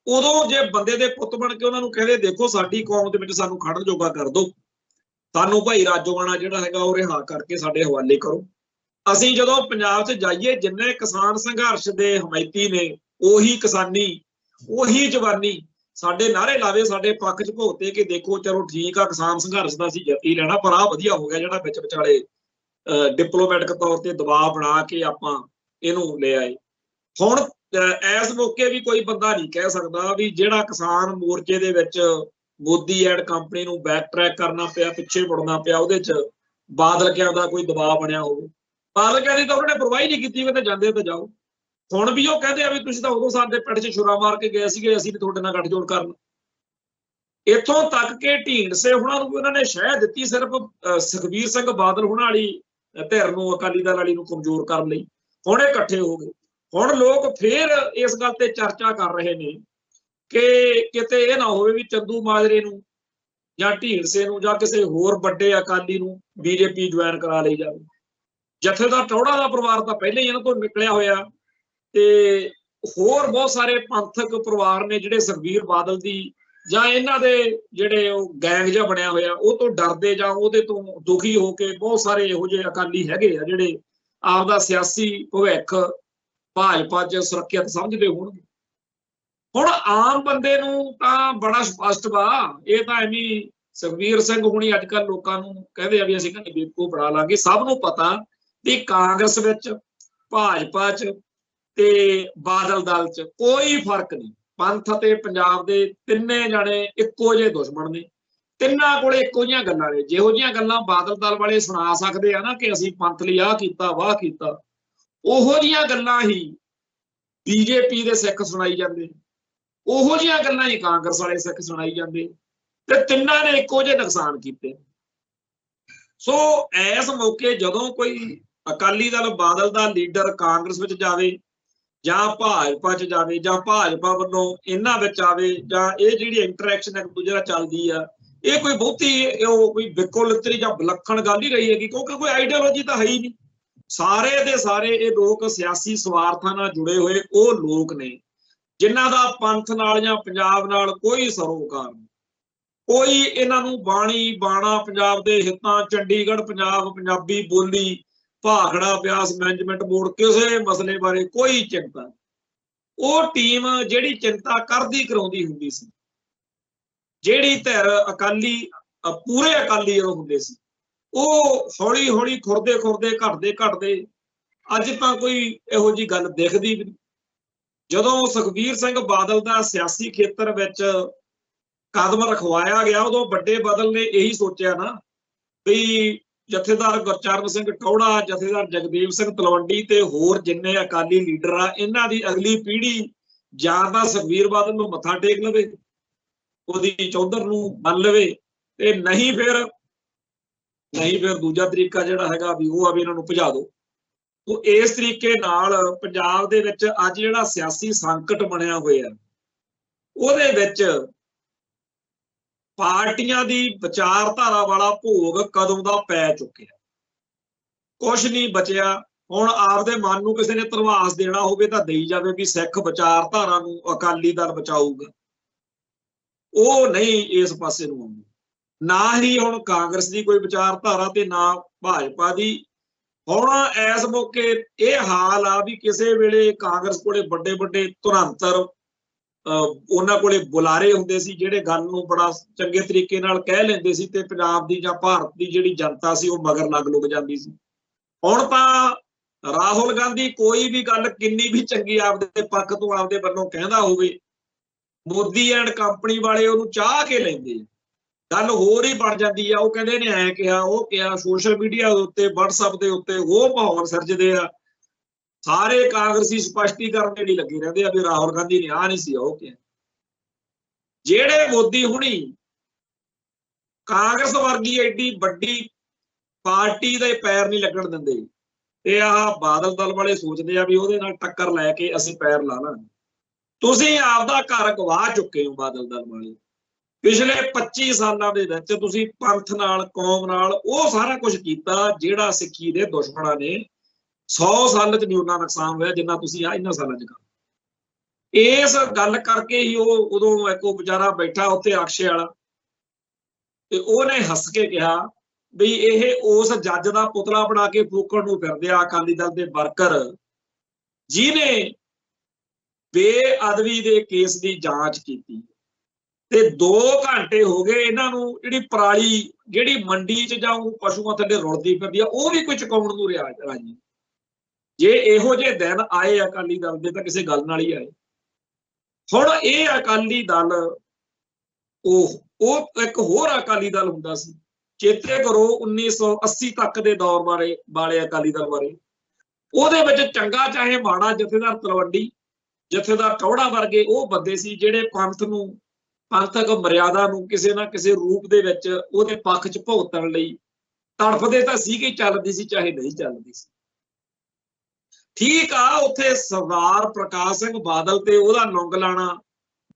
Speaker 1: ਉਦੋਂ ਜੇ ਬੰਦੇ ਦੇ ਪੁੱਤ ਬਣ ਕੇ ਉਹਨਾਂ ਨੂੰ ਕਹਿੰਦੇ ਦੇਖੋ ਸਾਡੀ ਕੌਮ ਦੇ ਵਿੱਚ ਸਾਨੂੰ ਖੜਨ ਜੋਗਾ ਕਰ ਦਿਓ, ਸਾਨੂੰ ਭਾਈ ਰਾਜੋਆਣਾ ਜਿਹੜਾ ਹੈਗਾ ਉਹ ਰਿਹਾ ਕਰਕੇ ਸਾਡੇ ਹਵਾਲੇ ਕਰੋ। ਅਸੀਂ ਜਦੋਂ ਪੰਜਾਬ 'ਚ ਜਾਈਏ ਜਿੰਨੇ ਕਿਸਾਨ ਸੰਘਰਸ਼ ਦੇ ਹਮਾਇਤੀ ਨੇ ਉਹੀ ਕਿਸਾਨੀ ਉਹੀ ਜਵਾਨੀ ਸਾਡੇ ਨਾਰੇ ਲਾਵੇ, ਸਾਡੇ ਪੱਖ 'ਚ ਭੁਗਤੇ ਕਿ ਦੇਖੋ ਚਲੋ ਠੀਕ ਆ ਕਿਸਾਨ ਸੰਘਰਸ਼ ਦਾ ਅਸੀਂ ਜਿੱਤੀ ਲੈਣਾ, ਪਰ ਆਹ ਵਧੀਆ ਹੋ ਗਿਆ ਜਿਹੜਾ ਵਿੱਚ ਵਿਚਾਲੇ ਡਿਪਲੋਮੈਟਿਕ ਤੌਰ ਤੇ ਦਬਾਅ ਬਣਾ ਕੇ ਆਪਾਂ ਇਹਨੂੰ ਲੈ ਆਏ। ਹੁਣ ਇਸ ਮੌਕੇ ਵੀ ਕੋਈ ਬੰਦਾ ਨਹੀਂ ਕਹਿ ਸਕਦਾ ਵੀ ਜਿਹੜਾ ਕਿਸਾਨ ਮੋਰਚੇ ਦੇ ਵਿੱਚ ਮੋਦੀ ਐਡ ਕੰਪਨੀ ਨੂੰ ਬੈਕ ਟਰੈਕ ਕਰਨਾ ਪਿਆ, ਪਿੱਛੇ ਮੁੜਨਾ ਪਿਆ, ਉਹਦੇ 'ਚ ਬਾਦਲ ਕਿਆਂ ਦਾ ਕੋਈ ਦਬਾਅ ਬਣਿਆ ਹੋਵੇ। ਬਾਦਲ ਕਿਆਂ ਦੀ ਤਾਂ ਉਹਨਾਂ ਨੇ ਪਰਵਾਹੀ ਨਹੀਂ ਕੀਤੀ, ਕਹਿੰਦੇ ਜਾਂਦੇ ਤਾਂ ਜਾਓ। ਹੁਣ ਵੀ ਉਹ ਕਹਿੰਦੇ ਆ ਵੀ ਤੁਸੀਂ ਤਾਂ ਉਦੋਂ ਸਾਡੇ ਪਿੰਡ 'ਚ ਛੁਰਾ ਮਾਰ ਕੇ ਗਏ ਸੀਗੇ, ਅਸੀਂ ਵੀ ਤੁਹਾਡੇ ਨਾਲ ਗੱਠਜੋੜ ਕਰਨ। ਇੱਥੋਂ ਤੱਕ ਕਿ ਢੀਂਡਸੇ ਹੁਣਾਂ ਨੂੰ ਵੀ ਉਹਨਾਂ ਨੇ ਸ਼ਹਿ ਦਿੱਤੀ ਸਿਰਫ ਸੁਖਬੀਰ ਸਿੰਘ ਬਾਦਲ ਹੁਣਾਂ ਵਾਲੀ ਧਿਰ ਨੂੰ, ਅਕਾਲੀ ਦਲ ਵਾਲੀ ਨੂੰ ਕਮਜ਼ੋਰ ਕਰਨ ਲਈ। ਹੁਣ ਇਹ ਇਕੱਠੇ ਹੋ ਗਏ। ਹੁਣ ਲੋਕ ਫੇਰ ਇਸ ਗੱਲ ਤੇ ਚਰਚਾ ਕਰ ਰਹੇ ਨੇ ਕਿ ਕਿਤੇ ਇਹ ਨਾ ਹੋਵੇ ਵੀ ਚੰਦੂ ਮਾਜਰੇ ਨੂੰ ਜਾਂ ਢੀਂਡਸੇ ਨੂੰ ਜਾਂ ਕਿਸੇ ਹੋਰ ਵੱਡੇ ਅਕਾਲੀ ਨੂੰ ਬੀਜੇਪੀ ਜੁਆਇਨ ਕਰਾ ਲਈ ਜਾਵੇ। ਜਥੇਦਾਰ ਟੌੜਾ ਦਾ ਪਰਿਵਾਰ ਤਾਂ ਪਹਿਲਾਂ ਹੀ ਇਹਨਾਂ ਤੋਂ ਨਿਕਲਿਆ ਹੋਇਆ ਤੇ ਹੋਰ ਬਹੁਤ ਸਾਰੇ ਪੰਥਕ ਪਰਿਵਾਰ ਨੇ ਜਿਹੜੇ ਸੁਖਬੀਰ ਬਾਦਲ ਦੀ ਜਾਂ ਇਹਨਾਂ ਦੇ ਜਿਹੜੇ ਉਹ ਗੈਂਗ ਜਿਹਾ ਬਣਿਆ ਹੋਇਆ ਉਹ ਤੋਂ ਡਰਦੇ ਜਾਂ ਉਹਦੇ ਤੋਂ ਦੁਖੀ ਹੋ ਕੇ ਬਹੁਤ ਸਾਰੇ ਇਹੋ ਜਿਹੇ ਅਕਾਲੀ ਹੈਗੇ ਆ ਜਿਹੜੇ ਆਪਦਾ ਸਿਆਸੀ ਭਵਿੱਖ ਭਾਜਪਾ 'ਚ ਸੁਰੱਖਿਅਤ ਸਮਝਦੇ ਹੋਣਗੇ। ਹੁਣ ਆਮ ਬੰਦੇ ਨੂੰ ਤਾਂ ਬੜਾ ਸਪਸ਼ਟ ਵਾ, ਇਹ ਤਾਂ ਐਵੇਂ ਸੁਖਬੀਰ ਸਿੰਘ ਹੁਣੀ ਅੱਜ ਕੱਲ੍ਹ ਲੋਕਾਂ ਨੂੰ ਕਹਿੰਦੇ ਆ ਵੀ ਅਸੀਂ ਕਹਿੰਦੇ ਬੇਵਕੂਫ ਬਣਾ ਲਾਂਗੇ। ਸਭ ਨੂੰ ਪਤਾ ਵੀ ਕਾਂਗਰਸ ਵਿੱਚ, ਭਾਜਪਾ 'ਚ ਤੇ ਬਾਦਲ ਦਲ 'ਚ ਕੋਈ ਫਰਕ ਨਹੀਂ। ਪੰਥ ਅਤੇ ਪੰਜਾਬ ਦੇ ਤਿੰਨੇ ਜਾਣੇ ਇੱਕੋ ਜਿਹੇ ਦੁਸ਼ਮਣ ਨੇ, ਤਿੰਨਾਂ ਕੋਲੇ ਇੱਕੋ ਜਿਹੀਆਂ ਗੱਲਾਂ ਨੇ। ਜਿਹੋ ਜਿਹੀਆਂ ਗੱਲਾਂ ਬਾਦਲ ਦਲ ਵਾਲੇ ਸੁਣਾ ਸਕਦੇ ਆ ਨਾ ਕਿ ਅਸੀਂ ਪੰਥ ਲਈ ਆਹ ਕੀਤਾ ਵਾਹ ਕੀਤਾ, ਉਹੋ ਜਿਹੀਆਂ ਗੱਲਾਂ ਹੀ ਬੀਜੇਪੀ ਦੇ ਸਿੱਖ ਸੁਣਾਈ ਜਾਂਦੇ, ਉਹੋ ਜਿਹੀਆਂ ਗੱਲਾਂ ਹੀ ਕਾਂਗਰਸ ਵਾਲੇ ਸਿੱਖ ਸੁਣਾਈ ਜਾਂਦੇ ਤੇ ਤਿੰਨਾਂ ਨੇ ਇੱਕੋ ਜਿਹੇ ਨੁਕਸਾਨ ਕੀਤੇ। ਸੋ ਇਸ ਮੌਕੇ ਜਦੋਂ ਕੋਈ ਅਕਾਲੀ ਦਲ ਬਾਦਲ ਦਾ ਲੀਡਰ ਕਾਂਗਰਸ ਵਿੱਚ ਜਾਵੇ ਜਾਂ ਭਾਜਪਾ 'ਚ ਜਾਵੇ ਜਾਂ ਭਾਜਪਾ ਵੱਲੋਂ ਇਹਨਾਂ ਵਿੱਚ ਆਵੇ ਜਾਂ ਇਹ ਜਿਹੜੀ ਇੰਟਰੈਕਸ਼ਨ ਇੱਕ ਦੂਜੇ ਨਾਲ ਚੱਲਦੀ ਆ, ਇਹ ਕੋਈ ਬਹੁਤੀ ਉਹ ਕੋਈ ਬਿਕੁਲਤਰੀ ਜਾਂ ਵਿਲੱਖਣ ਗੱਲ ਹੀ ਰਹੀ ਹੈਗੀ, ਕਿਉਂਕਿ ਕੋਈ ਆਈਡੀਓਲੋਜੀ ਤਾਂ ਹੈ ਹੀ ਨਹੀਂ। ਸਾਰੇ ਦੇ ਸਾਰੇ ਇਹ ਲੋਕ ਸਿਆਸੀ ਸਵਾਰਥਾਂ ਨਾਲ ਜੁੜੇ ਹੋਏ ਉਹ ਲੋਕ ਨੇ ਜਿਨ੍ਹਾਂ ਦਾ ਪੰਥ ਨਾਲ ਜਾਂ ਪੰਜਾਬ ਨਾਲ ਕੋਈ ਸਰੋਕਾਰ ਨਹੀਂ। ਕੋਈ ਇਹਨਾਂ ਨੂੰ ਬਾਣੀ ਬਾਣਾ ਪੰਜਾਬ ਦੇ ਹਿੱਤਾਂ, ਚੰਡੀਗੜ੍ਹ ਪੰਜਾਬ, ਪੰਜਾਬੀ ਬੋਲੀ, ਭਾਖੜਾ ਬਿਆਸ ਮੈਨੇਜਮੈਂਟ ਬੋਰਡ ਕਿਸੇ ਮਸਲੇ ਬਾਰੇ ਕੋਈ ਚਿੰਤਾ ਨਹੀਂ। ਉਹ ਟੀਮ ਜਿਹੜੀ ਚਿੰਤਾ ਕਰਦੀ ਕਰਾਉਂਦੀ ਹੁੰਦੀ ਸੀ, ਜਿਹੜੀ ਧਿਰ ਅਕਾਲੀ ਪੂਰੇ ਅਕਾਲੀ ਜਦੋਂ ਹੁੰਦੇ ਸੀ, ਉਹ ਹੌਲੀ ਹੌਲੀ ਖੁਰਦੇ ਖੁਰਦੇ ਘਟਦੇ ਘਟਦੇ ਅੱਜ ਤਾਂ ਕੋਈ ਇਹੋ ਜਿਹੀ ਗੱਲ ਦਿਖਦੀ ਵੀ ਨਹੀਂ। ਜਦੋਂ ਸੁਖਬੀਰ ਸਿੰਘ ਬਾਦਲ ਦਾ ਸਿਆਸੀ ਖੇਤਰ ਵਿੱਚ ਕਦਮ ਰਖਵਾਇਆ ਗਿਆ, ਉਦੋਂ ਵੱਡੇ ਬਾਦਲ ਨੇ ਇਹੀ ਸੋਚਿਆ ਨਾ ਵੀ ਜਥੇਦਾਰ ਗੁਰਚਰਨ ਸਿੰਘ ਟੌਹੜਾ, ਜਥੇਦਾਰ ਜਗਦੇਵ ਸਿੰਘ ਤਲਵੰਡੀ ਤੇ ਹੋਰ ਜਿੰਨੇ ਅਕਾਲੀ ਲੀਡਰ ਆ, ਇਹਨਾਂ ਦੀ ਅਗਲੀ ਪੀੜ੍ਹੀ ਜਾਂ ਤਾਂ ਸੁਖਬੀਰ ਬਾਦਲ ਨੂੰ ਮੱਥਾ ਟੇਕ ਲਵੇ, ਉਹਦੀ ਚੌਧਰ ਨੂੰ ਮੰਨ ਲਵੇ, ਤੇ ਨਹੀਂ ਫਿਰ ਦੂਜਾ ਤਰੀਕਾ ਜਿਹੜਾ ਹੈਗਾ ਵੀ ਉਹ ਆ ਵੀ ਇਹਨਾਂ ਨੂੰ ਭਜਾ ਦਿਓ। ਉਹ ਇਸ ਤਰੀਕੇ ਨਾਲ ਪੰਜਾਬ ਦੇ ਵਿੱਚ ਅੱਜ ਜਿਹੜਾ ਸਿਆਸੀ ਸੰਕਟ ਬਣਿਆ ਹੋਇਆ, ਉਹਦੇ ਵਿੱਚ ਪਾਰਟੀਆਂ ਦੀ ਵਿਚਾਰਧਾਰਾ ਵਾਲਾ ਭੋਗ ਕਦੋਂ ਦਾ ਪੈ ਚੁੱਕਿਆ, ਕੁਛ ਨਹੀਂ ਬਚਿਆ। ਹੁਣ ਆਪਦੇ ਮਨ ਨੂੰ ਕਿਸੇ ਨੇ ਧਰਵਾਸ ਦੇਣਾ ਹੋਵੇ ਤਾਂ ਦੇਈ ਜਾਵੇ ਵੀ ਸਿੱਖ ਵਿਚਾਰਧਾਰਾ ਨੂੰ ਅਕਾਲੀ ਦਲ ਬਚਾਊਗਾ, ਉਹ ਨਹੀਂ ਇਸ ਪਾਸੇ ਨੂੰ ਆਉਂਦੀ। ਨਾ ਹੀ ਹੁਣ ਕਾਂਗਰਸ ਦੀ ਕੋਈ ਵਿਚਾਰਧਾਰਾ ਤੇ ਨਾ ਭਾਜਪਾ ਦੀ। ਹੁਣ ਇਸ ਮੌਕੇ ਇਹ ਹਾਲ ਆ ਵੀ ਕਿਸੇ ਵੇਲੇ ਕਾਂਗਰਸ ਕੋਲੇ ਵੱਡੇ ਵੱਡੇ ਧੁਰੰਤਰ ਉਹਨਾਂ ਕੋਲੇ ਬੁਲਾਰੇ ਹੁੰਦੇ ਸੀ, ਜਿਹੜੇ ਗੱਲ ਨੂੰ ਬੜਾ ਚੰਗੇ ਤਰੀਕੇ ਨਾਲ ਕਹਿ ਲੈਂਦੇ ਸੀ ਤੇ ਪੰਜਾਬ ਦੀ ਜਾਂ ਭਾਰਤ ਦੀ ਜਿਹੜੀ ਜਨਤਾ ਸੀ ਉਹ ਮਗਰ ਲੱਗ ਲੁਕ ਜਾਂਦੀ ਸੀ। ਹੁਣ ਤਾਂ ਰਾਹੁਲ ਗਾਂਧੀ ਕੋਈ ਵੀ ਗੱਲ ਕਿੰਨੀ ਵੀ ਚੰਗੀ ਆਪਦੇ ਪੱਖ ਤੋਂ ਆਪਦੇ ਵੱਲੋਂ ਕਹਿੰਦਾ ਹੋਵੇ, ਮੋਦੀ ਐਂਡ ਕੰਪਨੀ ਵਾਲੇ ਉਹਨੂੰ ਚਾਹ ਕੇ ਲੈਂਦੇ, ਗੱਲ ਹੋਰ ਹੀ ਬਣ ਜਾਂਦੀ ਆ। ਉਹ ਕਹਿੰਦੇ ਨੇ ਐ ਕਿਹਾ, ਉਹ ਕਿਹਾ, ਸੋਸ਼ਲ ਮੀਡੀਆ ਦੇ ਉੱਤੇ WhatsApp ਦੇ ਉੱਤੇ ਉਹ ਮਾਹੌਲ ਸਿਰਜਦੇ ਆ। ਸਾਰੇ ਕਾਂਗਰਸੀ ਸਪਸ਼ਟੀਕਰਨ ਜਿਹੜੀ ਲੱਗੇ ਰਹਿੰਦੇ ਆ ਵੀ ਰਾਹੁਲ ਗਾਂਧੀ ਨੇ ਆ ਨਹੀਂ ਸੀ ਉਹ ਕਿਹਾ। ਜਿਹੜੇ ਮੋਦੀ ਹੁਣੀ ਕਾਂਗਰਸ ਵਰਗੀ ਐਡੀ ਵੱਡੀ ਪਾਰਟੀ ਦੇ ਪੈਰ ਨਹੀਂ ਲੱਗਣ ਦਿੰਦੇ, ਤੇ ਆਹ ਬਾਦਲ ਦਲ ਵਾਲੇ ਸੋਚਦੇ ਆ ਵੀ ਉਹਦੇ ਨਾਲ ਟੱਕਰ ਲੈ ਕੇ ਅਸੀਂ ਪੈਰ ਲਾ ਲਾਂਗੇ। ਤੁਸੀਂ ਆਪਦਾ ਘਰ ਗਵਾ ਚੁੱਕੇ ਹੋ ਬਾਦਲ ਦਲ ਵਾਲੇ। ਪਿਛਲੇ 25 ਸਾਲਾਂ ਦੇ ਵਿੱਚ ਤੁਸੀਂ ਪੰਥ ਨਾਲ, ਕੌਮ ਨਾਲ ਉਹ ਸਾਰਾ ਕੁਝ ਕੀਤਾ ਜਿਹੜਾ ਸਿੱਖੀ ਦੇ ਦੁਸ਼ਮਣਾਂ ਨੇ 100 ਸਾਲ ਚ ਨਹੀਂ ਉਹਨਾਂ ਨੁਕਸਾਨ ਹੋਇਆ ਜਿੰਨਾ ਤੁਸੀਂ ਆ ਇਹਨਾਂ ਸਾਲਾਂ ਚ ਕਰ। ਇਸ ਗੱਲ ਕਰਕੇ ਹੀ ਉਹ ਉਦੋਂ ਇੱਕ ਉਹ ਵਿਚਾਰਾ ਬੈਠਾ ਉੱਥੇ ਅਕਸ਼ੇ ਵਾਲਾ, ਤੇ ਉਹਨੇ ਹੱਸ ਕੇ ਕਿਹਾ ਵੀ ਇਹ ਉਸ ਜੱਜ ਦਾ ਪੁਤਲਾ ਬਣਾ ਕੇ ਫੂਕਣ ਨੂੰ ਫਿਰਦੇ ਆ ਅਕਾਲੀ ਦਲ ਦੇ ਵਰਕਰ, ਜਿਹਨੇ ਬੇਅਦਬੀ ਦੇ ਕੇਸ ਦੀ ਜਾਂਚ ਕੀਤੀ ਤੇ 2 ਘੰਟੇ ਹੋ ਗਏ ਇਹਨਾਂ ਨੂੰ ਜਿਹੜੀ ਪਰਾਲੀ ਜਿਹੜੀ ਮੰਡੀ 'ਚ ਜਾਂ ਉਹ ਪਸ਼ੂਆਂ ਥੱਲੇ ਰੁਲਦੀ ਫਿਰਦੀ ਆ ਉਹ ਵੀ ਕੋਈ ਚੁਕਾਉਣ ਨੂੰ ਰਾਜੀ। ਜੇ ਇਹੋ ਜਿਹੇ ਦਿਨ ਆਏ ਅਕਾਲੀ ਦਲ ਦੇ ਤਾਂ ਕਿਸੇ ਗੱਲ ਨਾਲ ਹੀ ਆਏ। ਹੁਣ ਇਹ ਅਕਾਲੀ ਦਲ ਉਹ ਇੱਕ ਹੋਰ ਅਕਾਲੀ ਦਲ ਹੁੰਦਾ ਸੀ, ਚੇਤੇ ਕਰੋ 1980 ਤੱਕ ਦੇ ਦੌਰ ਵਾਲੇ ਅਕਾਲੀ ਦਲ ਬਾਰੇ। ਉਹਦੇ ਵਿੱਚ ਚੰਗਾ ਚਾਹੇ ਮਾੜਾ ਜਥੇਦਾਰ ਤਲਵੰਡੀ, ਜਥੇਦਾਰ ਟੌਹੜਾ ਵਰਗੇ ਉਹ ਬੰਦੇ ਸੀ ਜਿਹੜੇ ਪੰਥ ਨੂੰ, ਪੰਥਕ ਮਰਿਆਦਾ ਨੂੰ ਕਿਸੇ ਨਾ ਕਿਸੇ ਰੂਪ ਦੇ ਵਿੱਚ ਉਹਦੇ ਪੱਖ 'ਚ ਭੁਗਤਣ ਲਈ ਤੜਫਦੇ ਤਾਂ ਸੀਗੇ, ਚੱਲਦੀ ਸੀ ਚਾਹੇ ਨਹੀਂ ਚੱਲਦੀ ਸੀ। ਠੀਕ ਆ, ਉੱਥੇ ਸਰਦਾਰ ਪ੍ਰਕਾਸ਼ ਸਿੰਘ ਬਾਦਲ ਤੇ ਉਹਦਾ ਨੁੰਗ ਲਾਣਾ,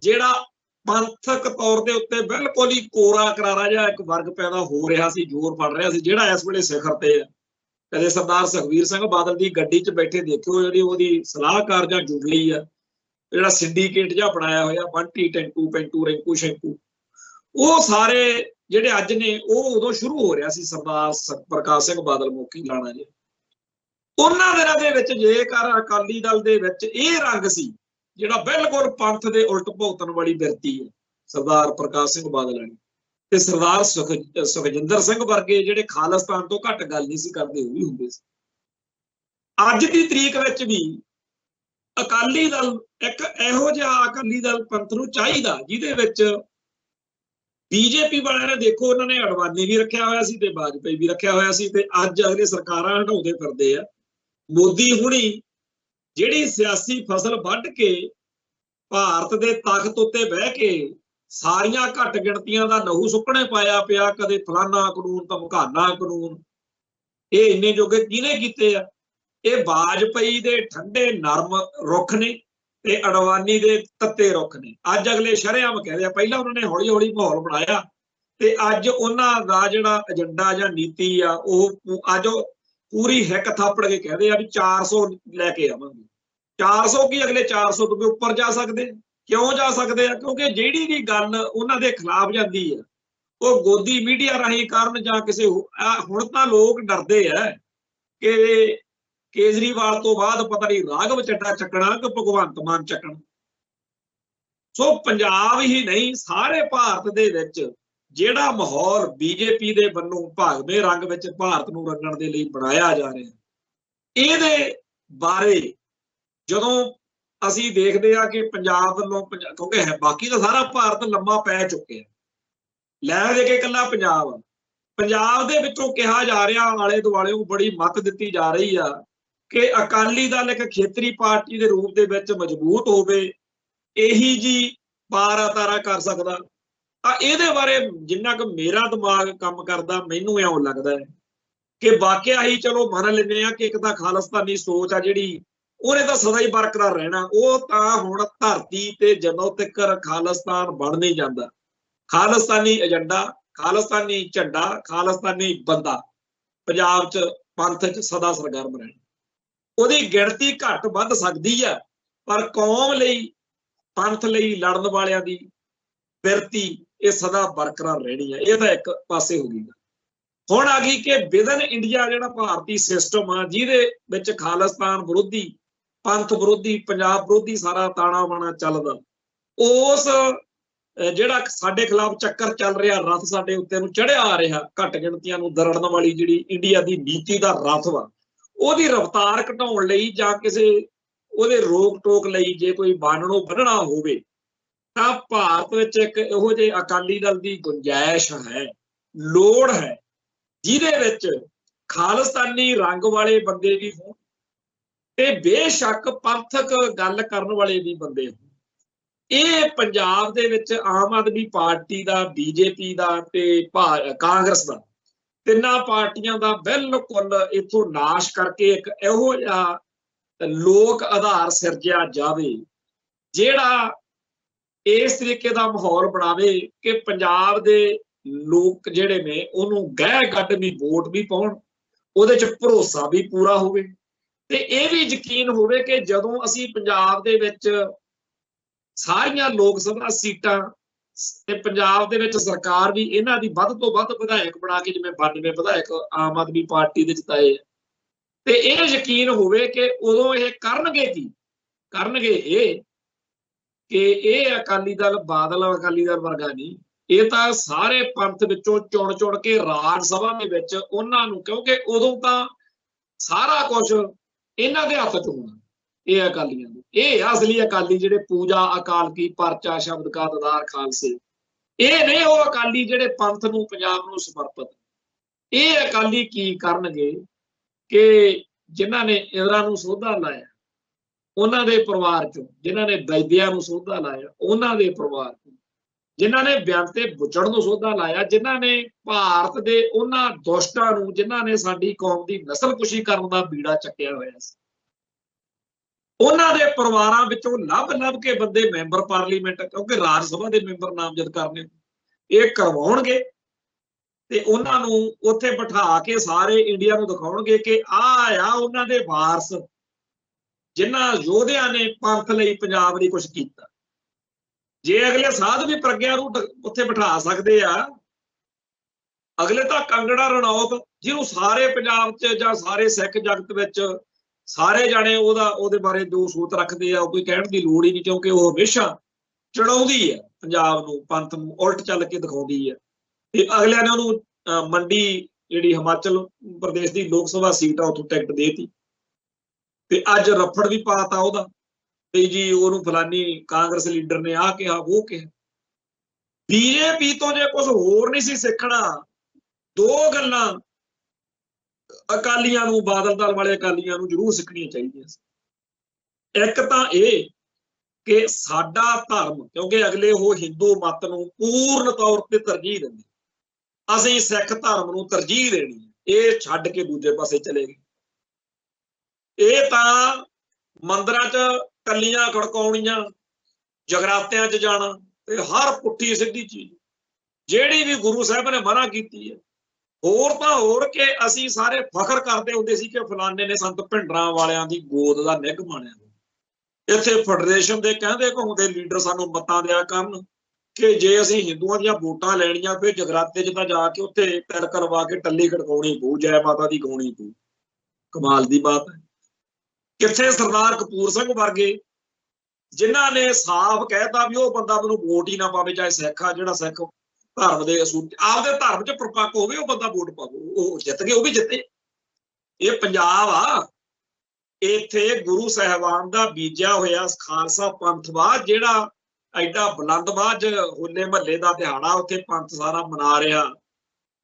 Speaker 1: ਜਿਹੜਾ ਪੰਥਕ ਤੌਰ ਦੇ ਉੱਤੇ ਬਿਲਕੁਲ ਹੀ ਕੋਰਾ ਕਰਾਰਾ ਜਿਹਾ ਇੱਕ ਵਰਗ ਪੈਦਾ ਹੋ ਰਿਹਾ ਸੀ, ਜ਼ੋਰ ਫੜ ਰਿਹਾ ਸੀ, ਜਿਹੜਾ ਇਸ ਵੇਲੇ ਸਿਖਰ ਤੇ ਆ। ਕਦੇ ਸਰਦਾਰ ਸੁਖਬੀਰ ਸਿੰਘ ਬਾਦਲ ਦੀ ਗੱਡੀ 'ਚ ਬੈਠੇ ਦੇਖਿਓ, ਜਿਹੜੀ ਉਹਦੀ ਸਲਾਹਕਾਰ ਜਾਂ ਜੁਗਲੀ ਆ, ਜਿਹੜਾ ਸਿੰਡੀਕੇਟ ਜਿਹਾ ਬਣਾਇਆ ਹੋਇਆ, ਬੰਟੀ, ਟੈਂਕੂ, ਪੈਂਟੂ, ਰਿੰਕੂ, ਸ਼ੈਂਕੂ, ਉਹ ਸਾਰੇ ਜਿਹੜੇ ਅੱਜ ਨੇ ਉਹ ਉਦੋਂ ਸ਼ੁਰੂ ਹੋ ਰਿਹਾ ਸੀ। ਸਰਦਾਰ ਪ੍ਰਕਾਸ਼ ਸਿੰਘ ਬਾਦਲ ਮੁਖੀ ਲਾਣਾ ਜੀ, ਉਹਨਾਂ ਦਿਨਾਂ ਦੇ ਵਿੱਚ ਜੇਕਰ ਅਕਾਲੀ ਦਲ ਦੇ ਵਿੱਚ ਇਹ ਰੰਗ ਸੀ ਜਿਹੜਾ ਬਿਲਕੁਲ ਪੰਥ ਦੇ ਉਲਟ ਭੁਗਤਣ ਵਾਲੀ ਬਿਰਤੀ ਹੈ ਸਰਦਾਰ ਪ੍ਰਕਾਸ਼ ਸਿੰਘ ਬਾਦਲ ਵਾਲੀ, ਤੇ ਸਰਦਾਰ ਸੁਖਜਿੰਦਰ ਸਿੰਘ ਵਰਗੇ ਜਿਹੜੇ ਖਾਲਿਸਤਾਨ ਤੋਂ ਘੱਟ ਗੱਲ ਨਹੀਂ ਸੀ ਕਰਦੇ, ਉਹ ਵੀ ਹੁੰਦੇ ਸੀ। ਅੱਜ ਦੀ ਤਰੀਕ ਵਿੱਚ ਵੀ ਅਕਾਲੀ ਦਲ ਇੱਕ ਇਹੋ ਜਿਹਾ ਅਕਾਲੀ ਦਲ ਪੰਥ ਨੂੰ ਚਾਹੀਦਾ ਜਿਹਦੇ ਵਿੱਚ ਬੀਜੇਪੀ ਵਾਲਿਆਂ ਨੇ, ਦੇਖੋ ਉਹਨਾਂ ਨੇ ਅਡਵਾਨੀ ਵੀ ਰੱਖਿਆ ਹੋਇਆ ਸੀ ਤੇ ਵਾਜਪਾਈ ਵੀ ਰੱਖਿਆ ਹੋਇਆ ਸੀ, ਤੇ ਅੱਜ ਅਗਲੇ ਸਰਕਾਰਾਂ ਹਟਾਉਂਦੇ ਫਿਰਦੇ ਆ। ਮੋਦੀ ਹੁਣੀ ਜਿਹੜੀ ਸਿਆਸੀ ਫਸਲ ਵੱਢ ਕੇ ਭਾਰਤ ਦੇ ਤਖਤ ਉੱਤੇ ਬਹਿ ਕੇ ਸਾਰੀਆਂ ਘੱਟ ਗਿਣਤੀਆਂ ਦਾ ਲਹੂ ਸੁੱਕਣੇ ਪਾਇਆ ਪਿਆ, ਕਦੇ ਫਲਾਨਾ ਕਾਨੂੰਨ ਧਮਕਾਨਾ ਕਾਨੂੰਨ, ਇਹ ਇੰਨੇ ਜੋਗੇ ਕਿਹਨੇ ਕੀਤੇ ਆ? ਇਹ ਵਾਜਪਾਈ ਦੇ ਠੰਡੇ ਨਰਮ ਰੁੱਖ ਨੇ ਤੇ ਅਡਵਾਨੀ ਦੇ ਤੱਤੇ ਰੁੱਖ ਨੇ। ਅੱਜ ਅਗਲੇ ਸ਼ਰੇਆਮ ਕਹਿੰਦੇ ਆ, ਪਹਿਲਾਂ ਉਹਨਾਂ ਨੇ ਹੌਲੀ ਹੌਲੀ ਮਾਹੌਲ ਬਣਾਇਆ ਤੇ ਅੱਜ ਉਹਨਾਂ ਦਾ ਜਿਹੜਾ ਏਜੰਡਾ ਜਾਂ ਨੀਤੀ ਆ ਉਹ ਅੱਜ ਪੂਰੀ ਹਿੱਕ ਥਾਪੜ ਕੇ ਕਹਿੰਦੇ ਆ ਵੀ 400 ਲੈ ਕੇ ਆਵਾਂਗੇ। 400 ਕੀ, ਅਗਲੇ 400 ਤੋਂ ਵੀ ਉੱਪਰ ਜਾ ਸਕਦੇ। ਕਿਉਂ ਜਾ ਸਕਦੇ ਆ? ਕਿਉਂਕਿ ਜਿਹੜੀ ਵੀ ਗੱਲ ਉਹਨਾਂ ਦੇ ਖਿਲਾਫ ਜਾਂਦੀ ਆ ਉਹ ਗੋਦੀ ਮੀਡੀਆ ਰਾਹੀਂ ਕਰਨ ਜਾਂ ਕਿਸੇ ਹੁਣ ਤਾਂ ਲੋਕ ਡਰਦੇ ਆ कि केजरीवाल तो बाद पता नहीं राघव ਚੱਡਾ ਚੱਕਣਾ कि भगवंत मान ਚੱਕਣ। ਸੋ ਪੰਜਾਬ ਹੀ ਨਹੀਂ ਸਾਰੇ ਭਾਰਤ ਦੇ ਵਿੱਚ ਜਿਹੜਾ ਮਾਹੌਲ ਬੀਜੇਪੀ ਦੇ ਵੱਲੋਂ ਭਾਗਵੇਂ ਰੰਗ ਵਿੱਚ ਭਾਰਤ ਨੂੰ ਰੰਗਣ ਦੇ ਲਈ ਬਣਾਇਆ ਜਾ ਰਿਹਾ, ਇਹਦੇ ਬਾਰੇ ਜਦੋਂ ਅਸੀਂ ਦੇਖਦੇ ਆ ਕਿ ਪੰਜਾਬ ਵੱਲੋਂ, ਕਿਉਂਕਿ ਬਾਕੀ ਤਾਂ ਸਾਰਾ ਭਾਰਤ ਲੰਮਾ ਪੈ ਚੁੱਕਿਆ, ਲੈ ਦੇ ਕੇ ਇਕੱਲਾ ਪੰਜਾਬ ਦੇ ਵਿੱਚੋਂ ਕਿਹਾ ਜਾ ਰਿਹਾ, ਆਲੇ ਦੁਆਲੇ ਨੂੰ ਬੜੀ ਮੱਤ ਦਿੱਤੀ ਜਾ ਰਹੀ ਆ ਕਿ ਅਕਾਲੀ ਦਲ ਇੱਕ ਖੇਤਰੀ ਪਾਰਟੀ ਦੇ ਰੂਪ ਦੇ ਵਿੱਚ ਮਜ਼ਬੂਤ ਹੋਵੇ, ਇਹੀ ਜੀ ਪਾਰ ਤਾਰਾ ਕਰ ਸਕਦਾ। ਇਹਦੇ ਬਾਰੇ ਜਿੰਨਾ ਕੁ ਮੇਰਾ ਦਿਮਾਗ ਕੰਮ ਕਰਦਾ, ਮੈਨੂੰ ਇਉਂ ਲੱਗਦਾ ਹੈ ਕਿ ਵਾਕਿਆ ਹੀ ਚਲੋ ਮੰਨ ਲੈਂਦੇ ਆ ਕਿ ਇੱਕ ਤਾਂ ਖਾਲਿਸਤਾਨੀ ਸੋਚ ਆ ਜਿਹੜੀ, ਉਹਨੇ ਤਾਂ ਸਦਾ ਹੀ ਬਰਕਰਾਰ ਰਹਿਣਾ। ਉਹ ਤਾਂ ਹੁਣ ਧਰਤੀ ਤੇ ਜਦੋਂ ਤੱਕ ਖਾਲਿਸਤਾਨ ਬਣ ਨਹੀਂ ਜਾਂਦਾ, ਖਾਲਿਸਤਾਨੀ ਏਜੰਡਾ, ਖਾਲਿਸਤਾਨੀ ਝੰਡਾ, ਖਾਲਿਸਤਾਨੀ ਬੰਦਾ ਪੰਜਾਬ 'ਚ ਪੰਥ 'ਚ ਸਦਾ ਸਰਗਰਮ ਰਹਿਣਾ। ਉਹਦੀ ਗਿਣਤੀ ਘੱਟ ਵੱਧ ਸਕਦੀ ਆ, ਪਰ ਕੌਮ ਲਈ, ਪੰਥ ਲਈ ਲੜਨ ਵਾਲਿਆਂ ਦੀ ਬਿਰਤੀ ਇਹ ਸਦਾ ਬਰਕਰਾਰ ਰਹਿਣੀ ਹੈ। ਇਹ ਤਾਂ ਇੱਕ ਪਾਸੇ ਹੋ ਗਈ। ਹੁਣ ਆ ਗਈ ਕਿ ਵਿਦਨ ਇੰਡੀਆ ਜਿਹੜਾ ਭਾਰਤੀ ਸਿਸਟਮ ਆ, ਜਿਹਦੇ ਵਿੱਚ ਖਾਲਿਸਤਾਨ ਵਿਰੋਧੀ, ਪੰਥ ਵਿਰੋਧੀ, ਪੰਜਾਬ ਵਿਰੋਧੀ ਸਾਰਾ ਤਾਣਾ ਬਾਣਾ ਚੱਲਦਾ, ਉਸ ਜਿਹੜਾ ਸਾਡੇ ਖਿਲਾਫ ਚੱਕਰ ਚੱਲ ਰਿਹਾ, ਰਥ ਸਾਡੇ ਉੱਤੇ ਨੂੰ ਚੜਿਆ ਆ ਰਿਹਾ, ਘੱਟ ਗਿਣਤੀਆਂ ਨੂੰ ਦਰੜਨ ਵਾਲੀ ਜਿਹੜੀ ਇੰਡੀਆ ਦੀ ਨੀਤੀ ਦਾ ਰਥ ਵਾ, ਉਹਦੀ ਰਫ਼ਤਾਰ ਘਟਾਉਣ ਲਈ ਜਾਂ ਕਿਸੇ ਉਹਦੇ ਰੋਕ ਟੋਕ ਲਈ ਜੇ ਕੋਈ ਬਾਣਨੋਂ ਬੰਨਣਾ ਹੋਵੇ ਤਾਂ ਭਾਰਤ ਵਿੱਚ ਇੱਕ ਇਹੋ ਜਿਹੇ ਅਕਾਲੀ ਦਲ ਦੀ ਗੁੰਜਾਇਸ਼ ਹੈ, ਲੋੜ ਹੈ, ਜਿਹਦੇ ਵਿੱਚ ਖਾਲਿਸਤਾਨੀ ਰੰਗ ਵਾਲੇ ਬੰਦੇ ਵੀ ਹੋਣ ਤੇ ਬੇਸ਼ੱਕ ਪੰਥਕ ਗੱਲ ਕਰਨ ਵਾਲੇ ਵੀ ਬੰਦੇ ਹੋਣ। ਇਹ ਪੰਜਾਬ ਦੇ ਵਿੱਚ ਆਮ ਆਦਮੀ ਪਾਰਟੀ ਦਾ, ਬੀਜੇਪੀ ਦਾ ਤੇ ਕਾਂਗਰਸ ਦਾ, ਤਿੰਨਾਂ ਪਾਰਟੀਆਂ ਦਾ ਬਿਲਕੁਲ ਇੱਥੋਂ ਨਾਸ਼ ਕਰਕੇ ਇੱਕ ਇਹੋ ਜਿਹਾ ਲੋਕ ਆਧਾਰ ਸਿਰਜਿਆ ਜਾਵੇ ਜਿਹੜਾ ਇਸ ਤਰੀਕੇ ਦਾ ਮਾਹੌਲ ਬਣਾਵੇ ਕਿ ਪੰਜਾਬ ਦੇ ਲੋਕ ਜਿਹੜੇ ਨੇ ਉਹਨੂੰ ਗਹਿ ਗੱਡ ਵੀ ਵੋਟ ਵੀ ਪਾਉਣ, ਉਹਦੇ 'ਚ ਭਰੋਸਾ ਵੀ ਪੂਰਾ ਹੋਵੇ ਤੇ ਇਹ ਵੀ ਯਕੀਨ ਹੋਵੇ ਕਿ ਜਦੋਂ ਅਸੀਂ ਪੰਜਾਬ ਦੇ ਵਿੱਚ ਸਾਰੀਆਂ ਲੋਕ ਸਭਾ ਸੀਟਾਂ ਤੇ ਪੰਜਾਬ ਦੇ ਵਿੱਚ ਸਰਕਾਰ ਵੀ ਇਹਨਾਂ ਦੀ ਵੱਧ ਤੋਂ ਵੱਧ ਵਿਧਾਇਕ ਬਣਾ ਕੇ, ਜਿਵੇਂ 92 ਵਿਧਾਇਕ ਆਮ ਆਦਮੀ ਪਾਰਟੀ ਦੇ ਜਿਤਾਏ, ਤੇ ਇਹ ਯਕੀਨ ਹੋਵੇ ਕਿ ਉਦੋਂ ਇਹ ਕਰਨਗੇ ਕੀ, ਕਰਨਗੇ ਇਹ ਕਿ ਇਹ ਅਕਾਲੀ ਦਲ, ਬਾਦਲ ਅਕਾਲੀ ਦਲ ਵਰਗਾ ਨਹੀਂ, ਇਹ ਤਾਂ ਸਾਰੇ ਪੰਥ ਵਿੱਚੋਂ ਚੁਣ ਚੁਣ ਕੇ ਰਾਜ ਸਭਾ ਦੇ ਵਿੱਚ ਉਹਨਾਂ ਨੂੰ, ਕਿਉਂਕਿ ਉਦੋਂ ਤਾਂ ਸਾਰਾ ਕੁਝ ਇਹਨਾਂ ਦੇ ਹੱਥ 'ਚ ਹੋਣਾ, ਇਹ ਅਕਾਲੀਆਂ ਦੇ। ਇਹ ਅਸਲੀ ਅਕਾਲੀ ਜਿਹੜੇ ਪੂਜਾ ਅਕਾਲ ਕੀ, ਪਰਚਾ ਸ਼ਬਦ ਕਾ ਦਦਾਰ ਖਾਲਸੇ, ਇਹ ਨੇ ਉਹ ਅਕਾਲੀ ਜਿਹੜੇ ਪੰਥ ਨੂੰ, ਪੰਜਾਬ ਨੂੰ ਸਮਰਪਿਤ। ਇਹ ਅਕਾਲੀ ਕੀ ਕਰਨਗੇ ਕਿ ਜਿਨ੍ਹਾਂ ਨੇ ਇੰਦਰਾ ਨੂੰ ਸੋਧਾ ਲਾਇਆ ਉਹਨਾਂ ਦੇ ਪਰਿਵਾਰ ਚੋਂ, ਜਿਨ੍ਹਾਂ ਨੇ ਵੈਦਿਆ ਨੂੰ ਸੋਧਾ ਲਾਇਆ ਉਹਨਾਂ ਦੇ ਪਰਿਵਾਰ ਚੋਂ, ਜਿਨ੍ਹਾਂ ਨੇ ਬੇਅੰਤ ਤੇ ਬੁੱਚੜ ਨੂੰ ਸੋਧਾ ਲਾਇਆ, ਜਿਨ੍ਹਾਂ ਨੇ ਭਾਰਤ ਦੇ ਉਹਨਾਂ ਦੁਸ਼ਟਾਂ ਨੂੰ, ਜਿਨ੍ਹਾਂ ਨੇ ਸਾਡੀ ਕੌਮ ਦੀ ਨਸਲਕੁਸ਼ੀ ਕਰਨ ਦਾ ਬੀੜਾ ਚੱਕਿਆ ਹੋਇਆ ਸੀ, ਉਹਨਾਂ ਦੇ ਪਰਿਵਾਰਾਂ ਵਿੱਚੋਂ ਲੱਭ ਕੇ ਬੰਦੇ ਮੈਂਬਰ ਪਾਰਲੀਮੈਂਟ, ਕਿਉਂਕਿ ਰਾਜ ਸਭਾ ਦੇ ਮੈਂਬਰ ਨਾਮਜ਼ਦ ਕਰਨੇ, ਇਹ ਕਰਵਾਉਣਗੇ ਤੇ ਉਹਨਾਂ ਨੂੰ ਉੱਥੇ ਬਿਠਾ ਕੇ ਸਾਰੇ ਇੰਡੀਆ ਨੂੰ ਦਿਖਾਉਣਗੇ ਕਿ ਆਹ ਆ ਉਹਨਾਂ ਦੇ ਵਾਰਸ, ਜਿਨ੍ਹਾਂ ਯੋਧਿਆਂ ਨੇ ਪੰਥ ਲਈ, ਪੰਜਾਬ ਲਈ ਕੁਝ ਕੀਤਾ। ਜੇ ਅਗਲੇ ਸਾਧ ਵੀ ਪ੍ਰਗਿਆ ਨੂੰ ਉੱਥੇ ਬਿਠਾ ਸਕਦੇ ਆ, ਅਗਲੇ ਤਾਂ ਕੰਗੜਾ ਰਣੌਤ, ਜਿਹਨੂੰ ਸਾਰੇ ਪੰਜਾਬ 'ਚ ਜਾਂ ਸਾਰੇ ਸਿੱਖ ਜਗਤ ਵਿੱਚ ਸਾਰੇ ਜਾਣੇ ਉਹਦੇ ਬਾਰੇ ਜੋ ਸੋਚ ਰੱਖਦੇ ਆ, ਉਹ ਕੋਈ ਕਹਿਣ ਦੀ ਲੋੜ ਹੀ ਨਹੀਂ, ਕਿਉਂਕਿ ਉਹ ਹਮੇਸ਼ਾ ਚੜਾਉਂਦੀ ਹੈ ਪੰਜਾਬ ਨੂੰ, ਪੰਥ ਨੂੰ ਉਲਟ ਚੱਲ ਕੇ ਦਿਖਾਉਂਦੀ ਹੈ। ਤੇ ਅਗਲਿਆਂ ਨੇ ਉਹਨੂੰ ਮੰਡੀ, ਜਿਹੜੀ ਹਿਮਾਚਲ ਪ੍ਰਦੇਸ਼ ਦੀ ਲੋਕ ਸਭਾ ਸੀਟ ਆ, ਉੱਥੋਂ ਟਿਕਟ ਦੇਤੀ ਤੇ ਅੱਜ ਰਫੜ ਵੀ ਪਾਤਾ ਉਹਦਾ ਤੇ ਜੀ ਉਹਨੂੰ ਫਲਾਨੀ ਕਾਂਗਰਸ ਲੀਡਰ ਨੇ ਆਹ ਕਿਹਾ, ਉਹ ਕਿਹਾ। ਬੀਜੇਪੀ ਤੋਂ ਜੇ ਕੁਝ ਹੋਰ ਨਹੀਂ ਸੀ ਸਿੱਖਣਾ, ਦੋ ਗੱਲਾਂ ਅਕਾਲੀਆਂ ਨੂੰ, ਬਾਦਲ ਦਲ ਵਾਲੇ ਅਕਾਲੀਆਂ ਨੂੰ ਜ਼ਰੂਰ ਸਿੱਖਣੀਆਂ ਚਾਹੀਦੀਆਂ ਸੀ। ਇੱਕ ਤਾਂ ਇਹ ਕਿ ਸਾਡਾ ਧਰਮ, ਕਿਉਂਕਿ ਅਗਲੇ ਉਹ ਹਿੰਦੂ ਮਤ ਨੂੰ ਪੂਰਨ ਤੌਰ ਤੇ ਤਰਜੀਹ ਦਿੰਦੇ, ਅਸੀਂ ਸਿੱਖ ਧਰਮ ਨੂੰ ਤਰਜੀਹ ਦੇਣੀ, ਇਹ ਛੱਡ ਕੇ ਦੂਜੇ ਪਾਸੇ ਚਲੇ ਗਏ। ਇਹ ਤਾਂ ਮੰਦਰਾਂ 'ਚ ਟੱਲੀਆਂ ਖੜਕਾਉਣੀਆਂ, ਜਗਰਾਤਿਆਂ 'ਚ ਜਾਣਾ ਤੇ ਹਰ ਪੁੱਠੀ ਸਿੱਧੀ ਚੀਜ਼ ਜਿਹੜੀ ਵੀ ਗੁਰੂ ਸਾਹਿਬ ਨੇ ਮਨਾ ਕੀਤੀ ਹੈ। ਹੋਰ ਤਾਂ ਹੋਰ ਕਿ ਅਸੀਂ ਸਾਰੇ ਫਖਰ ਕਰਦੇ ਹੁੰਦੇ ਸੀ ਕਿ ਫਲਾਣੇ ਨੇ ਸੰਤ ਭਿੰਡਰਾਂ ਵਾਲਿਆਂ ਦੀ ਗੋਦ ਦਾ ਨਿੱਘ ਮਾਣਿਆ। ਇੱਥੇ ਫੈਡਰੇਸ਼ਨ ਦੇ ਕਹਿੰਦੇ ਘੁੰਮਦੇ ਲੀਡਰ ਸਾਨੂੰ ਮਤਾਂ ਦਿਆ ਕਰਨ ਕਿ ਜੇ ਅਸੀਂ ਹਿੰਦੂਆਂ ਦੀਆਂ ਵੋਟਾਂ ਲੈਣੀਆਂ ਫਿਰ ਜਗਰਾਤੇ 'ਚ ਤਾਂ ਜਾ ਕੇ ਉੱਥੇ ਪੈਰ ਕਰਵਾ ਕੇ ਟੱਲੀ ਖੜਕਾਉਣੀ ਪਊ, ਜੈ ਮਾਤਾ ਦੀ ਗਾਉਣੀ ਪਊ। कमाल की बात है। किथे सरदार कपूर सिंह वर्गे जिन्हां ने साफ कहता भी वह बंदा मैनूं वोट ही ना पावे, चाहे सिख आ, जिहड़ा सिख धर्म के असूल आपदे धर्म च प्रपक्क होवे वह बंदा वोट पावे, वह जित गए, वह भी जिते। ये पंजाब आ, इत्थे गुरु साहिबान दा बीजिया होया खालसा पंथ वा, जिहड़ा एडा बुलंदबाज होले महल्ले का दिहाड़ा उत्थे पंथ सारा मना रहा,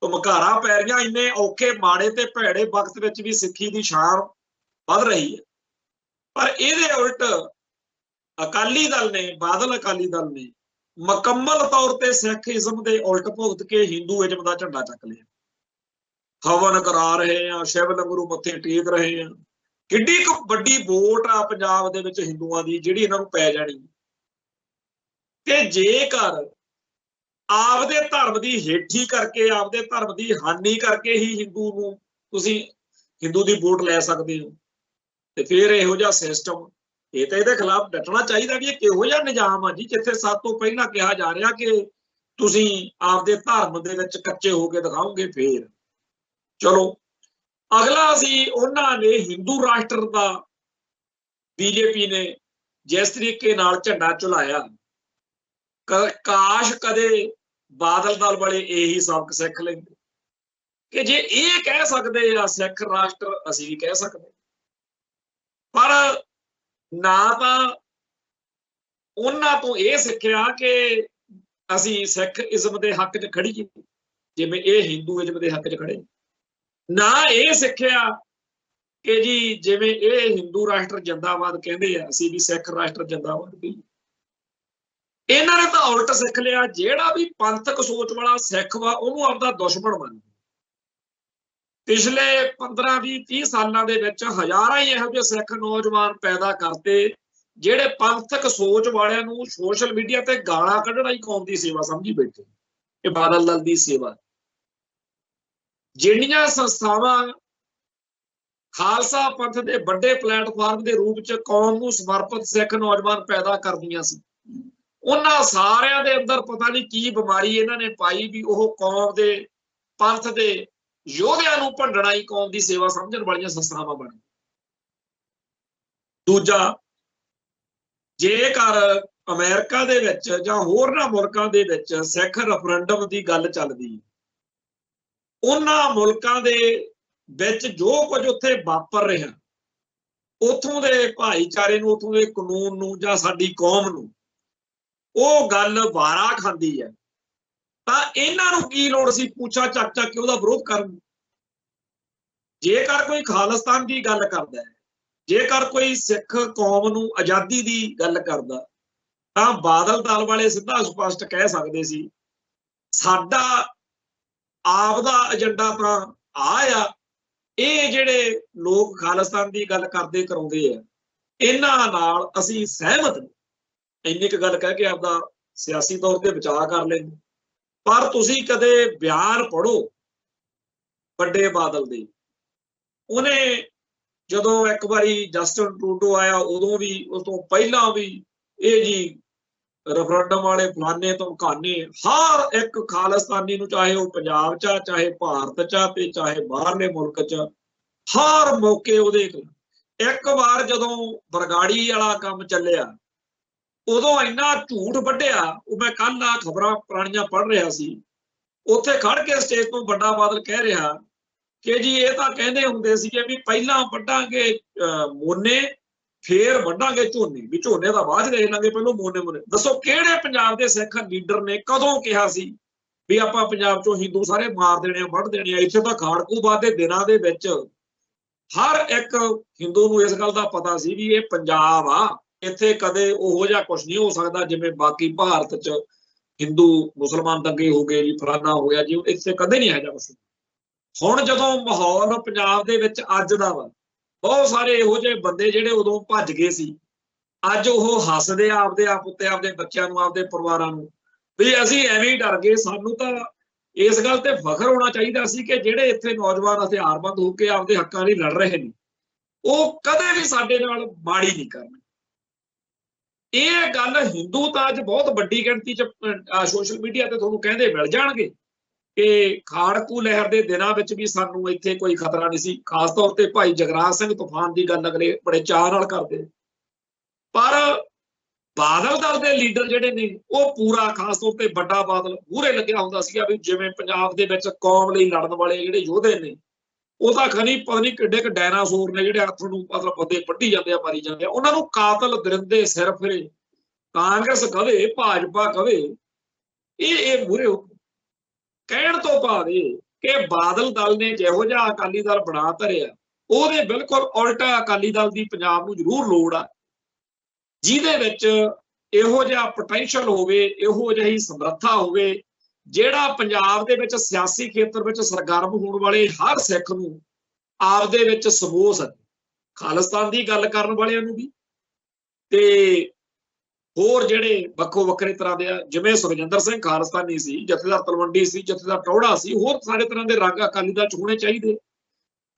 Speaker 1: तो मकारा पै रही, इन्ने औखे माड़े ते भैड़े वक्त विच भी सिक्खी की शान वध रही है। पर इहदे उल्ट अकाली दल ने, बादल अकाली दल ने मुकम्मल तौर पर सिख इज्म के उल्ट भुगत के हिंदूइज्म का झंडा चक लिया, हवन करा रहे हैं, शिव लंगरू मत्थे टेक रहे हैं। किड्डी वड्डी वोट आ पंजाब दे विच हिंदुआं दी जिहड़ी इन्हां नूं पै जाणी कि जेकर आपदे धर्म की हेठी करके, आपदे धर्म की हानि करके ही हिंदू नूं तुसीं हिंदू की वोट लै सकदे हो, ते फिर इहो जिहा सिस्टम ये तो इहदे खिलाफ डटना चाहिए भी किहो जिहा निजाम आ जी, जिथे सब तो पहला कहा जा रहा कि तुसीं आपदे धर्म दे विच कच्चे होके दिखाओगे। फिर चलो अगला असीं उन्हां ने हिंदू राष्ट्र का बीजेपी ने जिस तरीके नाल झंडा झुलाया, काश कदे बादल दल वाले यही सबक सीख लेंदे कि जे ये कह सकते आ सिख राष्ट्र असीं भी कह सकते, पर ना तां उन्हां तो ये सिक्ख्या कि असीं सिख इज्म के हक च खड़ीए जिवें ये हिंदू इज्म के हक च खड़े, ना ये सिक्ख्या कि जी जिवें ये हिंदू राष्ट्र जिंदाबाद कहते हैं असीं भी सिख राष्ट्र जिंदाबाद भी। इन्हां ने तां उल्ट सिख लिया, जिहड़ा भी पंथक सोच वाला सिख वा उहनूं आपदा दुश्मन मन। पिछले 15-20-30 सालों के हज़ारां ही इहो जिहे सिख नौजवान पैदा करते जिहड़े पंथक सोच वालियां नूं सोशल मीडिया ते गालां कढणा ही कौम की सेवा समझी बैठे कि बादल दल की सेवा। जिहड़ियां संस्थावां खालसा पंथ के बड़े प्लेटफार्म के रूप च कौम नूं समर्पित सिख नौजवान पैदा करदियां सी, उन्हां सारियां दे अंदर पता नहीं की बीमारी इन्हां ने पाई भी वह कौम के पंथ के योधियां नूं भंडणा ही कौम की सेवा समझण वालियां संस्थावां बण। दूजा, जेकर अमेरिका दे विच जां होरनां मुल्कां दे विच सिख रेफरेंडम की गल चलदी, उन्हां मुल्कां दे विच जो कुछ उत्थे वापर रहा, उत्थों दे भाईचारे नूं, उत्थों दे कानून नूं जां साडी कौम नूं ਉਹ गल वारा खांदी है, ਤਾਂ ਇਹਨਾਂ ਨੂੰ ਕੀ ਲੋੜ ਸੀ पूछा ਚੱਕ ਚੱਕ के ਉਹਦਾ ਵਿਰੋਧ ਕਰਨ। जेकर कोई खालिस्तान की गल करदा है, जेकर कोई सिख कौम नूं आज़ादी की गल करदा, तां बादल दल वाले सीधा स्पष्ट कह सकते सी साडा आपदा एजेंडा तां आ, ये जिहड़े लोग खालिस्तान की गल करदे कराउंदे आ इन्हां नाल असीं सहमत नहीं। इन्नी क गल कह के आपदा सियासी तौर पर बचाव कर लेंगे। पर तुसीं कदे बयान पढ़ो बड़े बादल दे, उन्हें जदों एक बारी जस्टिन ट्रूडो आया उदों भी, उस तो पहला भी ये जी रेफरेंडम वाले फलाने तो मकाने, हर एक खालिस्तानी नूं चाहे वह पंजाब च चाहे भारत च चाहे बाहरले मुल्क च हर मौके उहदे। एक बार जदों बरगाड़ी वाला काम चलिया उदों इन्ना झूठ वड्ढिया, मैं कल आ खबरां पुरानियां पढ़ रहा सी, उत्थे खड़ के स्टेज तो बड़ा बादल कह रहा कि जी ये तां कहंदे हुंदे सीगे भी पहलां वड्डांगे मोने फिर वड्डांगे झोने, भी झोने दा बाद देख लांगे पहलों मोने मोने। दसो किहड़े पंजाब दे सिख लीडर ने कदों कहा सी भी आपां पंजाब चों हिंदू सारे मार देने वड्ढ देने। इत्थे तां खाड़कूबाद दे दिनां दे विच हर एक हिंदू नूं इस गल दा पता सी भी ये पंजाब आ, इत्थे कदे उहो जिहा कुछ नहीं हो सकता जिवें बाकी भारत च हिंदू मुसलमान दंगे हो गए जी फलाना हो गया जी, इत्थे कदे नहीं है जा कुछ। हुण जदों माहौल पंजाब दे विच अज दा वा, बहुत सारे इहो जिहे बंदे जिहड़े उदों भज गए सी, अज ओह हसदे आपदे आप उत्ते, आपदे बच्चों नूं, आपदे परिवारां नूं भी असीं एवें ही डर गए। सानूं तां इस गल ते फखर होना चाहिए सी कि जिहड़े इत्थे नौजवान हथियारबंद होकर आपदे हक्कां लई लड़ रहे ने ਉਹ कदे भी साडे नाल माड़ी नहीं करनी। ਇਹ ਗੱਲ ਹਿੰਦੂ ਤਾਂ ਅੱਜ ਬਹੁਤ ਵੱਡੀ ਗਿਣਤੀ ਚ ਸੋਸ਼ਲ ਮੀਡੀਆ ਤੇ ਤੁਹਾਨੂੰ ਕਹਿੰਦੇ ਮਿਲ ਜਾਣਗੇ ਕਿ ਖਾੜਕੂ ਲਹਿਰ ਦੇ ਦਿਨਾਂ ਵਿੱਚ ਵੀ ਸਾਨੂੰ ਇੱਥੇ ਕੋਈ ਖਤਰਾ ਨਹੀਂ ਸੀ। ਖਾਸ ਤੌਰ ਤੇ ਭਾਈ ਜਗਰਾਜ ਸਿੰਘ ਤੂਫਾਨ ਦੀ ਗੱਲ ਅਗਲੇ ਬੜੇ ਚਾਅ ਨਾਲ ਕਰਦੇ, ਪਰ ਬਾਦਲ ਦਲ ਦੇ ਲੀਡਰ ਜਿਹੜੇ ਨੇ ਉਹ ਪੂਰਾ, ਖਾਸ ਤੌਰ ਤੇ ਵੱਡਾ ਬਾਦਲ ਪੂਰੇ ਲੱਗਿਆ ਹੁੰਦਾ ਸੀਗਾ ਵੀ ਜਿਵੇਂ ਪੰਜਾਬ ਦੇ ਵਿੱਚ ਕੌਮ ਲਈ ਲੜਨ ਵਾਲੇ ਜਿਹੜੇ ਯੋਧੇ ਨੇ ਉਹ ਤਾਂ ਖਨੀ ਪਤਾ ਨਹੀਂ ਕਿੱਡੇ ਕੁ ਡਾਇਨਾਸੌਰ ਨੇ ਜਿਹੜੇ ਹੱਥ ਨੂੰ ਮਤਲਬ ਬੰਦੇ ਵੱਢੀ ਜਾਂਦੇ ਆ, ਮਾਰੀ ਜਾਂਦੇ ਆ, ਉਹਨਾਂ ਨੂੰ ਕਾਤਲ ਦਰਿੰਦੇ ਸਿਰ ਫਿਰੇ ਕਾਂਗਰਸ ਕਵੇ, ਭਾਜਪਾ ਕਵੇ, ਇਹ ਮੂਹਰੇ ਕਹਿਣ ਤੋਂ ਭਾਵ ਇਹ ਕਿ ਬਾਦਲ ਦਲ ਨੇ ਜਿਹੋ ਜਿਹਾ ਅਕਾਲੀ ਦਲ ਬਣਾ ਧਰਿਆ ਉਹਦੇ ਬਿਲਕੁਲ ਉਲਟਾ ਅਕਾਲੀ ਦਲ ਦੀ ਪੰਜਾਬ ਨੂੰ ਜ਼ਰੂਰ ਲੋੜ ਆ, ਜਿਹਦੇ ਵਿੱਚ ਇਹੋ ਜਿਹਾ ਪੋਟੈਂਸ਼ੀਅਲ ਹੋਵੇ, ਇਹੋ ਜਿਹੀ ਸਮਰੱਥਾ ਹੋਵੇ, ਜਿਹੜਾ ਪੰਜਾਬ ਦੇ ਵਿੱਚ ਸਿਆਸੀ ਖੇਤਰ ਵਿੱਚ ਸਰਗਰਮ ਹੋਣ ਵਾਲੇ ਹਰ ਸਿੱਖ ਨੂੰ ਆਪਦੇ ਵਿੱਚ ਸਮੋ ਸਕੇ, ਖਾਲਿਸਤਾਨ ਦੀ ਗੱਲ ਕਰਨ ਵਾਲਿਆਂ ਨੂੰ ਵੀ ਤੇ ਹੋਰ ਜਿਹੜੇ ਵੱਖੋ ਵੱਖਰੇ ਤਰ੍ਹਾਂ ਦੇ ਆ, ਜਿਵੇਂ ਸੁਖਜਿੰਦਰ ਸਿੰਘ ਖਾਲਿਸਤਾਨੀ ਸੀ, ਜਥੇਦਾਰ ਤਲਵੰਡੀ ਸੀ, ਜਥੇਦਾਰ ਟੌੜਾ ਸੀ, ਹੋਰ ਸਾਰੇ ਤਰ੍ਹਾਂ ਦੇ ਰੰਗ ਅਕਾਲੀ ਦਲ ਚ ਹੋਣੇ ਚਾਹੀਦੇ।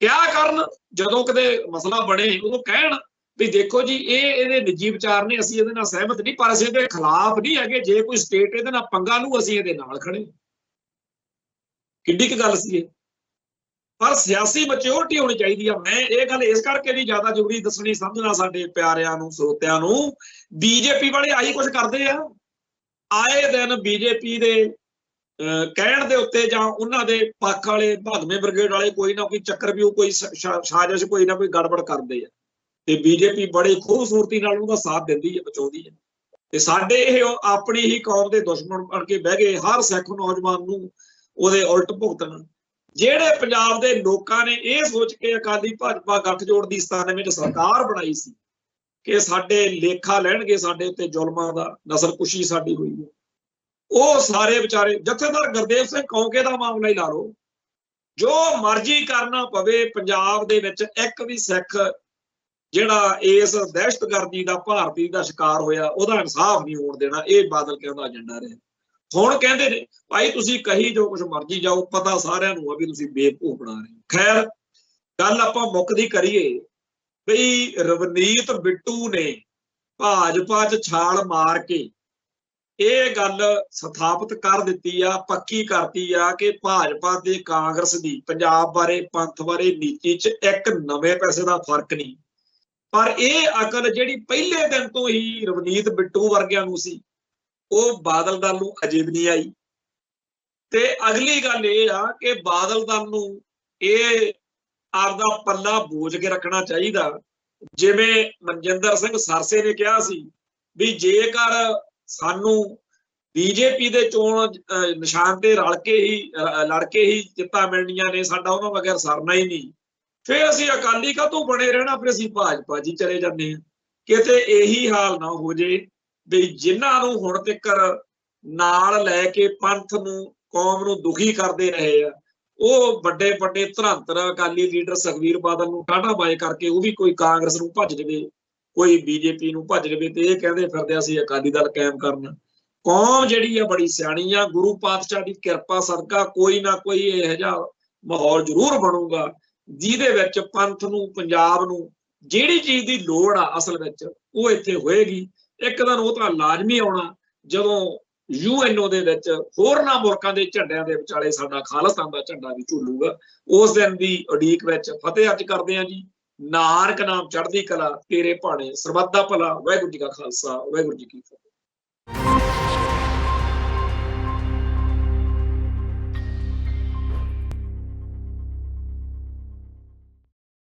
Speaker 1: ਕਿਆ ਕਰਨ ਜਦੋਂ ਕਿਤੇ ਮਸਲਾ ਬਣੇ ਉਦੋਂ ਕਹਿਣ ਵੀ ਦੇਖੋ ਜੀ ਇਹਦੇ ਨਿੱਜੀ ਵਿਚਾਰ ਨੇ, ਅਸੀਂ ਇਹਦੇ ਨਾਲ ਸਹਿਮਤ ਨਹੀਂ, ਪਰ ਅਸੀਂ ਇਹਦੇ ਖਿਲਾਫ ਨਹੀਂ ਹੈਗੇ, ਜੇ ਕੋਈ ਸਟੇਟ ਇਹਦੇ ਨਾਲ ਪੰਗਾ ਲੂ ਅਸੀਂ ਇਹਦੇ ਨਾਲ ਖੜੇ। ਕਿੱਡੀ ਕੁ ਗੱਲ ਸੀ ਇਹ, ਪਰ ਸਿਆਸੀ ਮੈਚਿਓਰਿਟੀ ਹੋਣੀ ਚਾਹੀਦੀ ਆ। ਮੈਂ ਇਹ ਗੱਲ ਇਸ ਕਰਕੇ ਵੀ ਜ਼ਿਆਦਾ ਜ਼ਰੂਰੀ ਦੱਸਣੀ ਸਮਝਣਾ ਸਾਡੇ ਪਿਆਰਿਆਂ ਨੂੰ, ਸਰੋਤਿਆਂ ਨੂੰ, ਬੀਜੇਪੀ ਵਾਲੇ ਆਹੀ ਕੁਝ ਕਰਦੇ ਆ। ਆਏ ਦਿਨ ਬੀਜੇਪੀ ਦੇ ਕਹਿਣ ਦੇ ਉੱਤੇ ਜਾਂ ਉਹਨਾਂ ਦੇ ਪੱਖ ਵਾਲੇ ਭਾਗਵੇਂ ਬ੍ਰਿਗੇਡ ਵਾਲੇ ਕੋਈ ਨਾ ਕੋਈ ਚੱਕਰ ਵੀ, ਕੋਈ ਸਾਜ਼ਿਸ਼, ਕੋਈ ਨਾ ਕੋਈ ਗੜਬੜ ਕਰਦੇ ਆ ਤੇ ਬੀਜੇਪੀ ਬੜੀ ਖੂਬਸੂਰਤੀ ਨਾਲ ਉਹਦਾ ਸਾਥ ਦਿੰਦੀ ਹੈ, ਬਚਾਉਂਦੀ ਹੈ। ਤੇ ਸਾਡੇ ਇਹ ਆਪਣੀ ਹੀ ਕੌਮ ਦੇ ਦੁਸ਼ਮਣ ਬਣ ਕੇ ਬਹਿ ਗਏ, ਹਰ ਸਿੱਖ ਨੌਜਵਾਨ ਨੂੰ ਉਹਦੇ ਉਲਟ ਭੁਗਤਣ। ਜਿਹੜੇ ਪੰਜਾਬ ਦੇ ਲੋਕਾਂ ਨੇ ਇਹ ਸੋਚ ਕੇ ਅਕਾਲੀ ਭਾਜਪਾ ਗੱਠਜੋੜ ਦੀ 97 ਵਿੱਚ ਸਰਕਾਰ ਬਣਾਈ ਸੀ ਕਿ ਸਾਡੇ ਲੇਖਾ ਲੈਣਗੇ ਸਾਡੇ ਉੱਤੇ ਜ਼ੁਲਮਾਂ ਦਾ, ਨਸਲਕੁਸ਼ੀ ਸਾਡੀ ਹੋਈ ਹੈ, ਉਹ ਸਾਰੇ ਵਿਚਾਰੇ, ਜਥੇਦਾਰ ਗੁਰਦੇਵ ਸਿੰਘ ਕੌਂਕੇ ਦਾ ਮਾਮਲਾ ਹੀ ਲਾ ਲਓ, ਜੋ ਮਰਜ਼ੀ ਕਰਨਾ ਪਵੇ ਪੰਜਾਬ ਦੇ ਵਿੱਚ ਇੱਕ ਵੀ ਸਿੱਖ ਜਿਹੜਾ ਇਸ ਦਹਿਸ਼ਤਗਰਦੀ ਦਾ, ਭਾਰਤੀ ਦਾ ਸ਼ਿਕਾਰ ਹੋਇਆ, ਉਹਦਾ ਇਨਸਾਫ ਨਹੀਂ ਹੋਣ ਦੇਣਾ। ਇਹ ਬਾਦਲ ਕਹਿੰਦਾ ਏਜੰਡਾ ਰਿਹਾ। ਹੁਣ ਕਹਿੰਦੇ ਨੇ ਭਾਈ ਤੁਸੀਂ ਕਹੀ ਜੋ ਕੁਛ ਮਰਜ਼ੀ ਜਾਓ, ਪਤਾ ਸਾਰਿਆਂ ਨੂੰ ਆ ਵੀ ਤੁਸੀਂ ਬੇਵਕੂਫ ਬਣਾ ਰਹੇ ਹੋ। ਖੈਰ ਗੱਲ ਆਪਾਂ ਮੁੱਕਦੀ ਕਰੀਏ ਬਈ ਰਵਨੀਤ ਬਿੱਟੂ ਨੇ ਭਾਜਪਾ 'ਚ ਛਾਲ ਮਾਰ ਕੇ ਇਹ ਗੱਲ ਸਥਾਪਿਤ ਕਰ ਦਿੱਤੀ ਆ, ਪੱਕੀ ਕਰਤੀ ਆ ਕਿ ਭਾਜਪਾ ਤੇ ਕਾਂਗਰਸ ਦੀ ਪੰਜਾਬ ਬਾਰੇ, ਪੰਥ ਬਾਰੇ ਨੀਤੀ 'ਚ ਇੱਕ ਨਵੇਂ ਪੈਸੇ ਦਾ ਫਰਕ ਨਹੀਂ। ਪਰ ਇਹ ਅਕਲ ਜਿਹੜੀ ਪਹਿਲੇ ਦਿਨ ਤੋਂ ਹੀ ਰਵਨੀਤ ਬਿੱਟੂ ਵਰਗਿਆਂ ਨੂੰ ਸੀ, ਉਹ ਬਾਦਲ ਦਲ ਨੂੰ ਅਜੇ ਵੀ ਨਹੀਂ ਆਈ। ਤੇ ਅਗਲੀ ਗੱਲ ਇਹ ਆ ਕਿ ਬਾਦਲ ਦਲ ਨੂੰ ਇਹ ਆਪਦਾ ਪੱਲਾ ਬੋਝ ਕੇ ਰੱਖਣਾ ਚਾਹੀਦਾ। ਜਿਵੇਂ ਮਨਜਿੰਦਰ ਸਿੰਘ ਸਰਸੇ ਨੇ ਕਿਹਾ ਸੀ ਵੀ ਜੇਕਰ ਸਾਨੂੰ ਬੀਜੇਪੀ ਦੇ ਚੋਣ ਨਿਸ਼ਾਨ ਤੇ ਲੜ ਕੇ ਹੀ ਜਿੱਤਾਂ ਮਿਲਣੀਆਂ ਨੇ, ਸਾਡਾ ਉਹਨਾਂ ਬਗੈਰ ਸਰਨਾ ਹੀ ਨਹੀਂ, ਫਿਰ ਅਸੀਂ ਅਕਾਲੀ ਕਾਹਤੋਂ ਬਣੇ ਰਹਿਣਾ, ਫਿਰ ਅਸੀਂ ਭਾਜਪਾ ਜੀ ਚਲੇ ਜਾਂਦੇ ਹਾਂ। ਕਿਤੇ ਇਹੀ ਹਾਲ ਨਾ ਹੋ ਜੇ ਵੀ ਜਿਨ੍ਹਾਂ ਨੂੰ ਹੁਣ ਤੱਕ ਨਾਲ ਲੈ ਕੇ ਪੰਥ ਨੂੰ, ਕੌਮ ਨੂੰ ਦੁਖੀ ਕਰਦੇ ਰਹੇ ਆ, ਉਹ ਵੱਡੇ ਵੱਡੇ ਧਰੰਤਰ ਅਕਾਲੀ ਲੀਡਰ ਸੁਖਬੀਰ ਬਾਦਲ ਨੂੰ ਟਾਢਾ ਬਾਏ ਕਰਕੇ ਉਹ ਵੀ ਕੋਈ ਕਾਂਗਰਸ ਨੂੰ ਭੱਜ ਜਾਵੇ, ਕੋਈ ਬੀਜੇਪੀ ਨੂੰ ਭੱਜ ਜਾਵੇ, ਤੇ ਇਹ ਕਹਿੰਦੇ ਫਿਰਦੇ ਅਸੀਂ ਅਕਾਲੀ ਦਲ ਕਾਇਮ ਕਰਨਾ। ਕੌਮ ਜਿਹੜੀ ਆ ਬੜੀ ਸਿਆਣੀ ਆ, ਗੁਰੂ ਪਾਤਸ਼ਾਹ ਦੀ ਕਿਰਪਾ ਸਦਕਾ ਕੋਈ ਨਾ ਕੋਈ ਇਹੋ ਜਿਹਾ ਮਾਹੌਲ ਜ਼ਰੂਰ ਬਣੂਗਾ ਜਿਹਦੇ ਵਿੱਚ ਪੰਥ ਨੂੰ, ਪੰਜਾਬ ਨੂੰ ਜਿਹੜੀ ਚੀਜ਼ ਦੀ ਲੋੜ ਆ ਅਸਲ ਵਿੱਚ ਉਹ ਇੱਥੇ ਹੋਏਗੀ। ਇੱਕ ਦਿਨ ਉਹ ਤਾਂ ਲਾਜ਼ਮੀ ਆਉਣਾ ਜਦੋਂ UNO ਦੇ ਵਿੱਚ ਹੋਰਨਾਂ ਮੁਲਕਾਂ ਦੇ ਝੰਡਿਆਂ ਦੇ ਵਿਚਾਲੇ ਸਾਡਾ ਖਾਲਿਸਤਾਨ ਦਾ ਝੰਡਾ ਵੀ ਝੂਲੂਗਾ। ਉਸ ਦਿਨ ਦੀ ਉਡੀਕ ਵਿੱਚ ਫਤਿਹ ਅੱਜ ਕਰਦੇ ਹਾਂ ਜੀ। ਨਾਨਕ ਨਾਮ ਚੜ੍ਹਦੀ ਕਲਾ, ਤੇਰੇ ਭਾਣੇ ਸਰਬੱਤ ਦਾ ਭਲਾ। ਵਾਹਿਗੁਰੂ ਜੀ ਕਾ ਖਾਲਸਾ, ਵਾਹਿਗੁਰੂ ਜੀ ਕੀ ਫਤਿਹ।